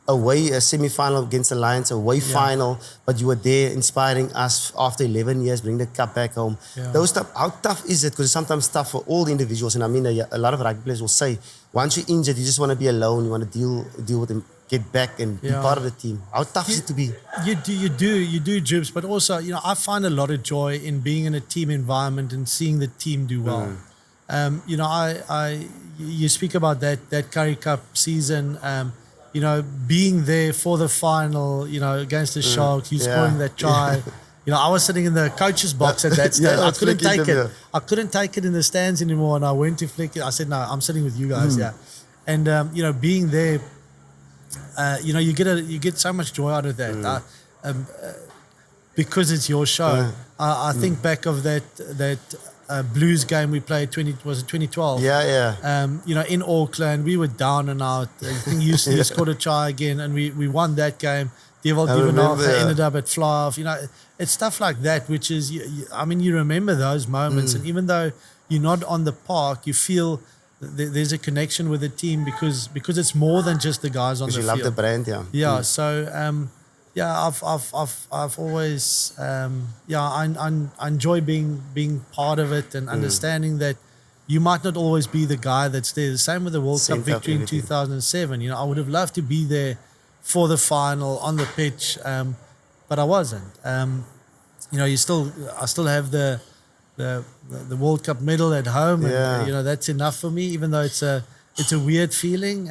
away, a semi-final against the Lions, away final, but you were there inspiring us after 11 years, bring the cup back home. Those stuff, how tough is it? Because it's sometimes tough for all the individuals. And a lot of rugby players will say, once you're injured, you just want to be alone, you want to deal with them, get back and be part of the team. How tough is it to be? You do, Jibs, but also, I find a lot of joy in being in a team environment and seeing the team do well. You speak about that Currie Cup season, being there for the final, against the Sharks, you scoring that try. I was sitting in the coach's box at that stage. I couldn't take it. I couldn't take it in the stands anymore, and I went to flick it. I said, no, I'm sitting with you guys, And, being there, you get so much joy out of that. Because it's your show. I think back of that Blues game we played, 2012? In Auckland, we were down and out. I think you scored a try again, and we won that game. Devil ended up at fly-off. It's stuff like that, which is, you remember those moments, and even though you're not on the park, you feel there's a connection with the team because it's more than just the guys on the field. Because you love the brand, So I've always I enjoy being part of it and understanding that you might not always be the guy that's there. The same with the World Cup victory in 2007. I would have loved to be there for the final on the pitch, but I wasn't. I still have the World Cup medal at home, and that's enough for me. Even though it's a weird feeling,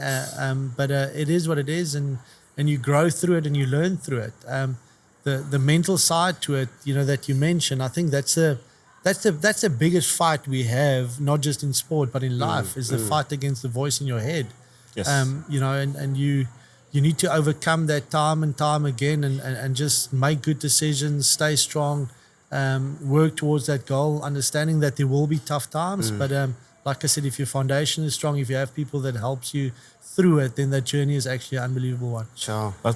but it is what it is, and you grow through it and you learn through it. The mental side to it, that you mentioned, I think that's the biggest fight we have, not just in sport but in life, is the fight against the voice in your head. Yes. And you need to overcome that time and time again, and just make good decisions, stay strong, work towards that goal, understanding that there will be tough times, but like I said, if your foundation is strong, if you have people that helps you through it, then that journey is actually an unbelievable one. Sure. But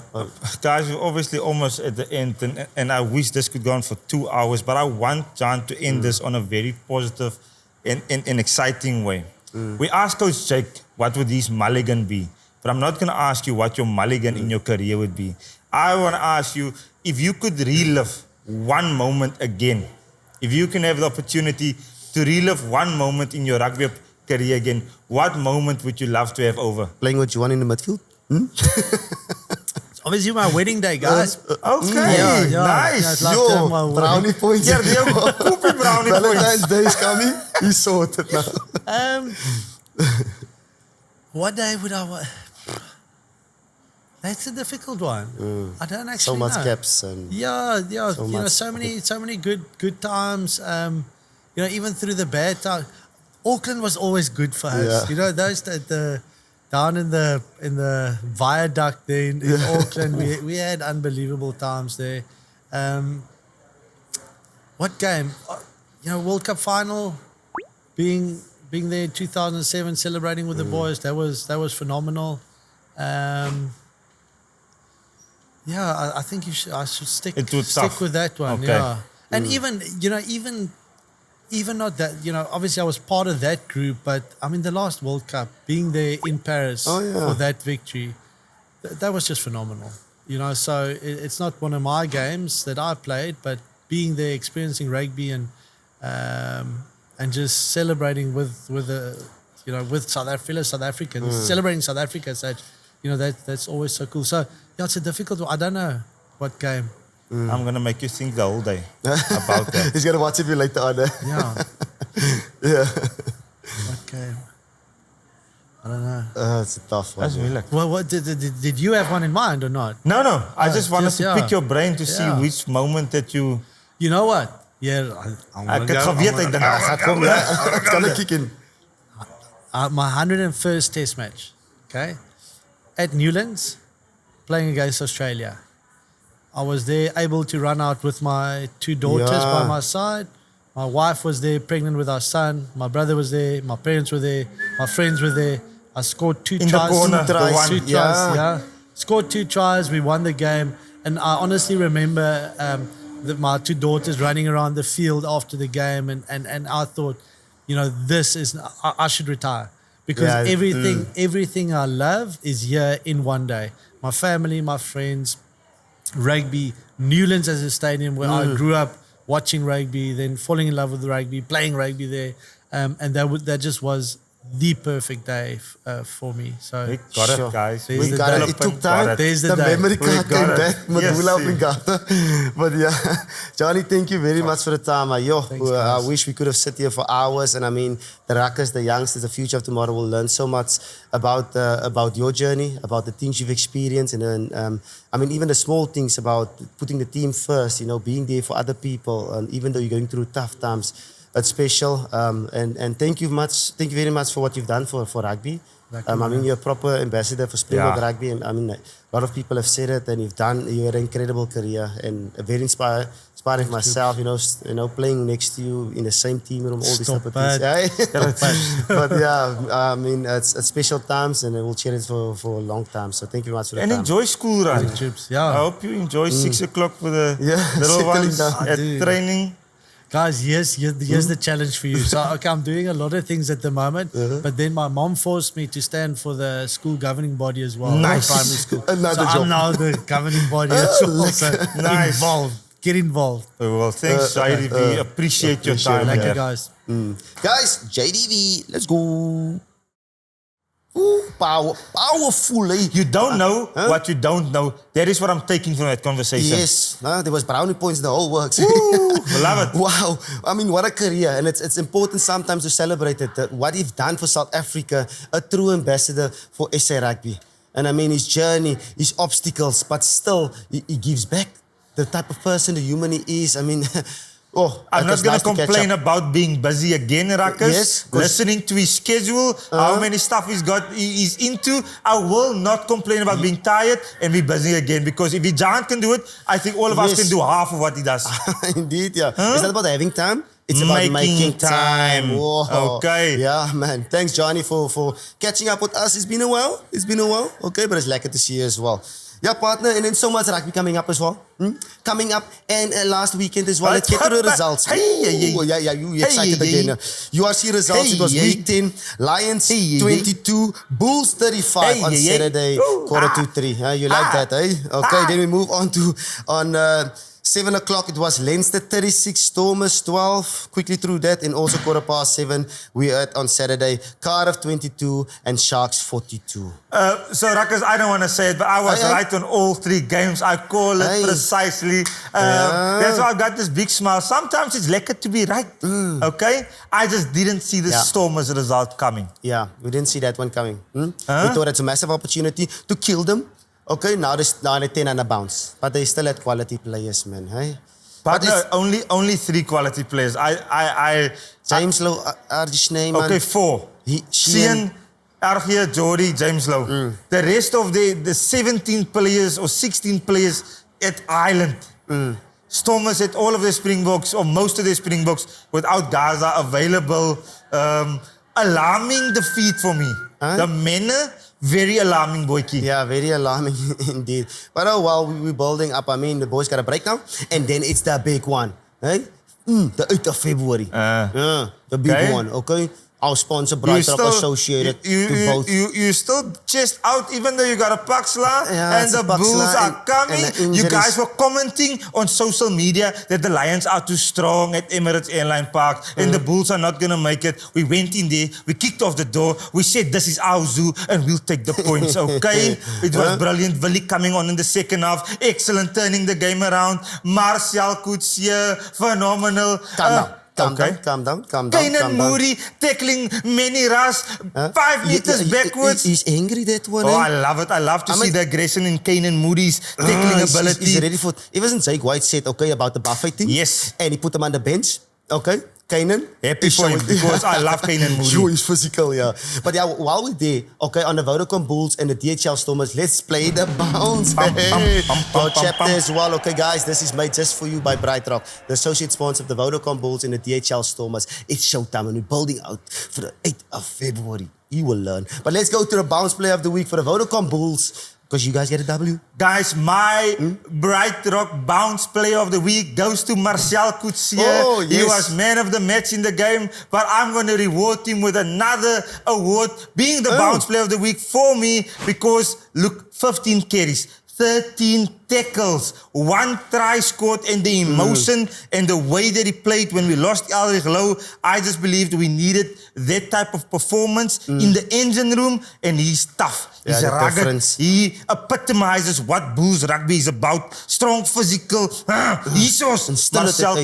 guys, we're obviously almost at the end, and I wish this could go on for 2 hours, but I want John to end this on a very positive and exciting way. We asked Coach Jake, what would his mulligan be? But I'm not going to ask you what your mulligan in your career would be. I want to ask you, if you could relive one moment again, if you can have the opportunity to relive one moment in your rugby career again, what moment would you love to have over? Playing with Juan in the midfield? Obviously, my wedding day, guys. Okay, nice. I'd love to have my Yo, wedding. brownie points. Yeah, die koopie brownie points. Valentine's Day is coming. He's sorted now. What day would I want? That's a difficult one. I don't actually So much know. caps and Yeah. So You know, much. so many good times. You know, even through the bad times. Auckland was always good for us. Yeah. You know, those the down in the viaduct there in Auckland, we had unbelievable times there. What game? You know, World Cup final, being there in 2007, celebrating with the boys. That was phenomenal. Yeah, I think I should stick tough. with that one. Okay. Yeah, and even not that, you know, obviously I was part of that group, but I mean the last World Cup, being there in Paris for that victory, that was just phenomenal. You know, so it's not one of my games that I played, but being there, experiencing rugby and just celebrating with fellow South Africans, celebrating South Africa, such, you know, that's always so cool. So yeah, it's a difficult one. I don't know what game. I'm going to make you think the whole day about that. he's going to watch it later on. Yeah. Yeah. What game? I don't know. It's a tough one. That's moeilijk. Well, what did you have one in mind or not? No. I just wanted to pick your brain to see Yeah. which moment that you... You know what? Yeah, I'm Ek gonna het go. geweet hy dink hy gaan kom. It's going to kick in. My 101st Test match. Okay, at Newlands, playing against Australia. I was there, able to run out with my 2 daughters by my side. My wife was there, pregnant with our son. My brother was there. My parents were there. My friends were there. I scored 2 In the tries. corner, the one. 2 tries, yeah. Scored 2 tries. We won the game. And I honestly remember my 2 daughters running around the field after the game. And I thought, you know, I should retire. Because everything I love is here in one day. My family, my friends, rugby, Newlands as a stadium where I grew up watching rugby, then falling in love with rugby, playing rugby there, and that just was the perfect day for me. So We got it, guys. There's We got it. It took time. There's the The day. memory card got came it. back. Madula Yes, obrigada. But yeah, Johnny, thank you very much for the time. Thanks, I guys. wish we could have sat here for hours. And I mean, the Ruckers, the youngsters, the future of tomorrow will learn so much about your journey, about the things you've experienced. And I mean, even the small things about putting the team first, you know, being there for other people. And even though you're going through tough times, it's special. And thank you very much for what you've done for rugby. I mean, you're a proper ambassador for Springbok rugby, and I mean, a lot of people have said it, and you had an incredible career and a very inspiring for myself. You know, playing next to you in the same team room, all these type of things. Yeah. But yeah, I mean, it's special times, and we'll cherish it for a long time. So thank you very much for the And time. enjoy school run. Yeah. I hope you enjoy 6 o'clock for the little settling ones down. at I do. training. Guys, here's the challenge for you. So, okay, I'm doing a lot of things at the moment, but then my mom forced me to stand for the school governing body as well. Nice. Primary school. Another so job. I'm now the governing body as well. So Nice. Get involved. Well, thanks, JDV. We appreciate your time. Thank you, here. guys. Guys, JDV, let's go. Ooh, powerful, eh? You don't know what you don't know. That is what I'm taking from that conversation. Yes, there was brownie points in the whole works. Love it. Wow, I mean, what a career. And it's important sometimes to celebrate it. What you've done for South Africa, a true ambassador for SA Rugby. And I mean, his journey, his obstacles, but still, he gives back the type of person, the human he is. I mean, I'm not going to complain about being busy again, Ruckers. Yes, 'cause- Listening to his schedule, how many stuff he's into. I will not complain about being tired and be busy again, because if Jean can do it, I think all of us Yes. can do half of what he does. Indeed, yeah. It's not about having time. It's about making time. Whoa. Okay. Yeah, man. Thanks, Johnny, for catching up with us. It's been a while. Okay, but it's lekker to see you as well. Yeah, partner. And then so much rugby coming up as well. Coming up. And last weekend as well. Let's get to the results. Ooh, yeah, you excited again. URC results. It was week 10. Lions 22. Bulls 35 on Saturday, 2:45. You like that, eh? Okay, then we move on 7 o'clock, it was Leinster 36, Stormers 12. Quickly through that, and also 7:15, we had on Saturday, Cardiff 22 and Sharks 42. So, Ruckers, I don't want to say it, but I was right on all 3 games. I call it precisely. That's why I got this big smile. Sometimes it's lekker to be right, okay? I just didn't see the Stormers result coming. Yeah, we didn't see that one coming. We thought it's a massive opportunity to kill them. Okay, now they're 10 on a bounce. But they still had quality players, man. Hey? But no, only 3 quality players. James Lowe, Arjish Neyman. Okay, 4. Sean, Argia, Jody, James Lowe. The rest of the 17 players or 16 players at Ireland. Stormers had all of their Springboks, or most of their Springboks, without Gaza available. Alarming defeat for me. The men, very alarming, boyki. Yeah, very alarming indeed. But oh well, we're building up. I mean, the boys got a break now. And then it's the big one. Hey? The 8th of February. The big one, okay? Our sponsor, Brightrock, associated to both. You still chest out even though you got a Paxla and the Bulls are coming. You guys were commenting on social media that the Lions are too strong at Emirates Airline Park and the Bulls are not going to make it. We went in there, we kicked off the door, we said this is our zoo and we'll take the points, okay? It was brilliant. Villiers coming on in the second half. Excellent, turning the game around. Martial Coetzee, phenomenal. Calm down. Kainan Moody tackling Manny Ras 5 meters backwards. He's angry, that one. Oh, I love it. I love to see the aggression in Kainan Moody's tackling ability. He's ready for it. It wasn't Jake White said, okay, about the buffet thing. Yes. And he put him on the bench. Okay. Kainan. Happy for him because I love Kainan Moody. Sure, he's physical, yeah. But yeah, while we're there, okay, on the Vodacom Bulls and the DHL Stormers, let's play the bounce. Our chapter as well. Okay, guys, this is made just for you by Brightrock, the associate sponsor of the Vodacom Bulls and the DHL Stormers. It's showtime and we're building out for the 8th of February. You will learn. But let's go to the bounce player of the week for the Vodacom Bulls. Because you guys get a W. Guys, my Brightrock bounce player of the week goes to Martial Coetzee. Oh, yes. He was man of the match in the game. But I'm going to reward him with another award, being the bounce player of the week for me. Because, look, 15 carries, 13 tackles, 1 try scored, and the emotion and the way that he played when we lost Elrich Lowe, I just believed we needed that type of performance in the engine room, and he's tough. He's rugged. Difference. He epitomizes what Bulls rugby is about. Strong, physical. Martial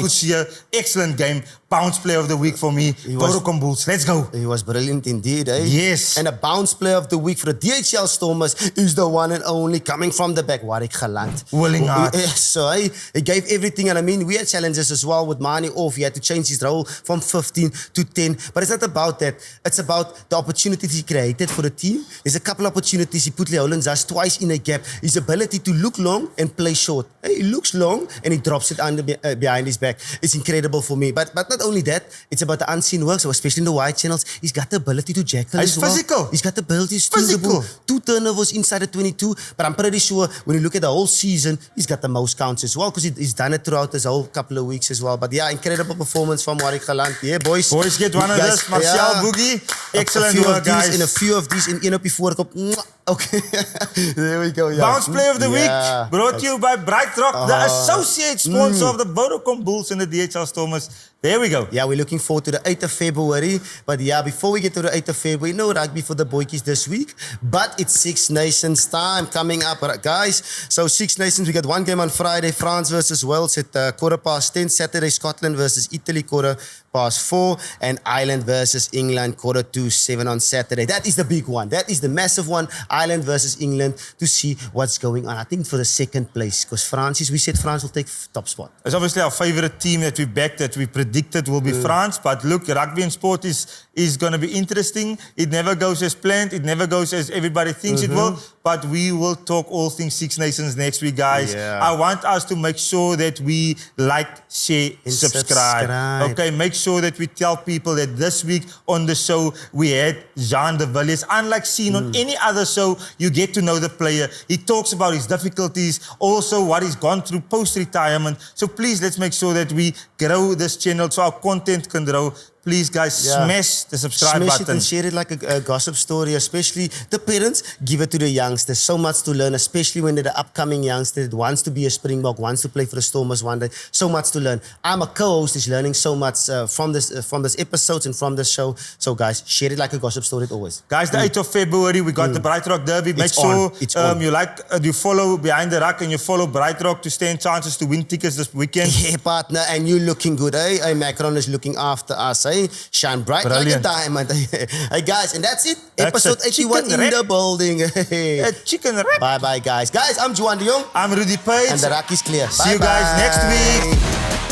Coetzee, excellent game. Bounce player of the week for me. Vodacom Bulls, let's go. He was brilliant indeed, eh? Yes. And a bounce player of the week for the DHL Stormers is the one and only coming from the back, Warwick Galant. Willing heart. So he gave everything, and I mean, we had challenges as well with Mani off. He had to change his role from 15 to 10. But it's not about that. It's about the opportunities he created for the team. There's a couple opportunities. He put Leolendzas twice in a gap. His ability to look long and play short. He looks long and he drops it under behind his back. It's incredible for me. But not only that, it's about the unseen work. So especially in the wide channels, he's got the ability to jackal as well. He's physical. He's got the ability to steal the ball. 2 turnovers inside the 22. But I'm pretty sure when you look at the whole season, he's got the most counts as well because he's done it throughout this whole couple of weeks as well. But yeah, incredible performance from Warwick Galant. Yeah, boys. Boys get one of this. Martial Boogie. Excellent work, guys. And a few of these in before. Okay. There we go. Yeah. Bounce player of the week brought to you by Brightrock, the associate sponsor of the Vodacom Bulls and the DHL Stormers. There we go. Yeah, we're looking forward to the 8th of February. But yeah, before we get to the 8th of February, no rugby for the boykies this week. But it's Six Nations time coming up, guys. So Six Nations, we got one game on Friday, France versus Wales at 10:15. Saturday, Scotland versus Italy, 4:15. And Ireland versus England, 7:45 on Saturday. That is the big one. That is the massive one. Ireland versus England to see what's going on. I think for the second place. Because we said France will take top spot. It's obviously our favorite team that we backed, that we predicted will be France. But look, rugby and sport is going to be interesting. It never goes as planned. It never goes as everybody thinks it will. But we will talk all things Six Nations next week, guys. Yeah. I want us to make sure that we like, share, and subscribe. Okay, make sure that we tell people that this week on the show, we had Jean de Villiers. Unlike seen on any other show, you get to know the player. He talks about his difficulties, also what he's gone through post-retirement. So please, let's make sure that we grow this channel so our content can grow. please, guys, smash the subscribe Smash button. it and share it like a gossip story, especially the parents. Give it to the youngsters. So much to learn, especially when they're the upcoming youngster that wants to be a Springbok, wants to play for the Stormers one day. So much to learn. I'm a co-host, is learning so much from this episodes and from this show. So guys, share it like a gossip story always. Guys, the 8th of February, we got the Brightrock Derby. Make It's sure on. It's on. you follow Behind the Ruck and you follow Brightrock to stand chances to win tickets this weekend. Yeah, partner, and you looking good, eh? Hey, Macron is looking after us, eh? Shine bright Brilliant. like a diamond. Hey, guys, and that's it. That's Episode a 81 chicken in wrap. the building. A chicken wrap. Bye-bye, guys. Guys, I'm Juan de Jong. I'm Rudy Page. And the Ruck is clear. See you guys next week.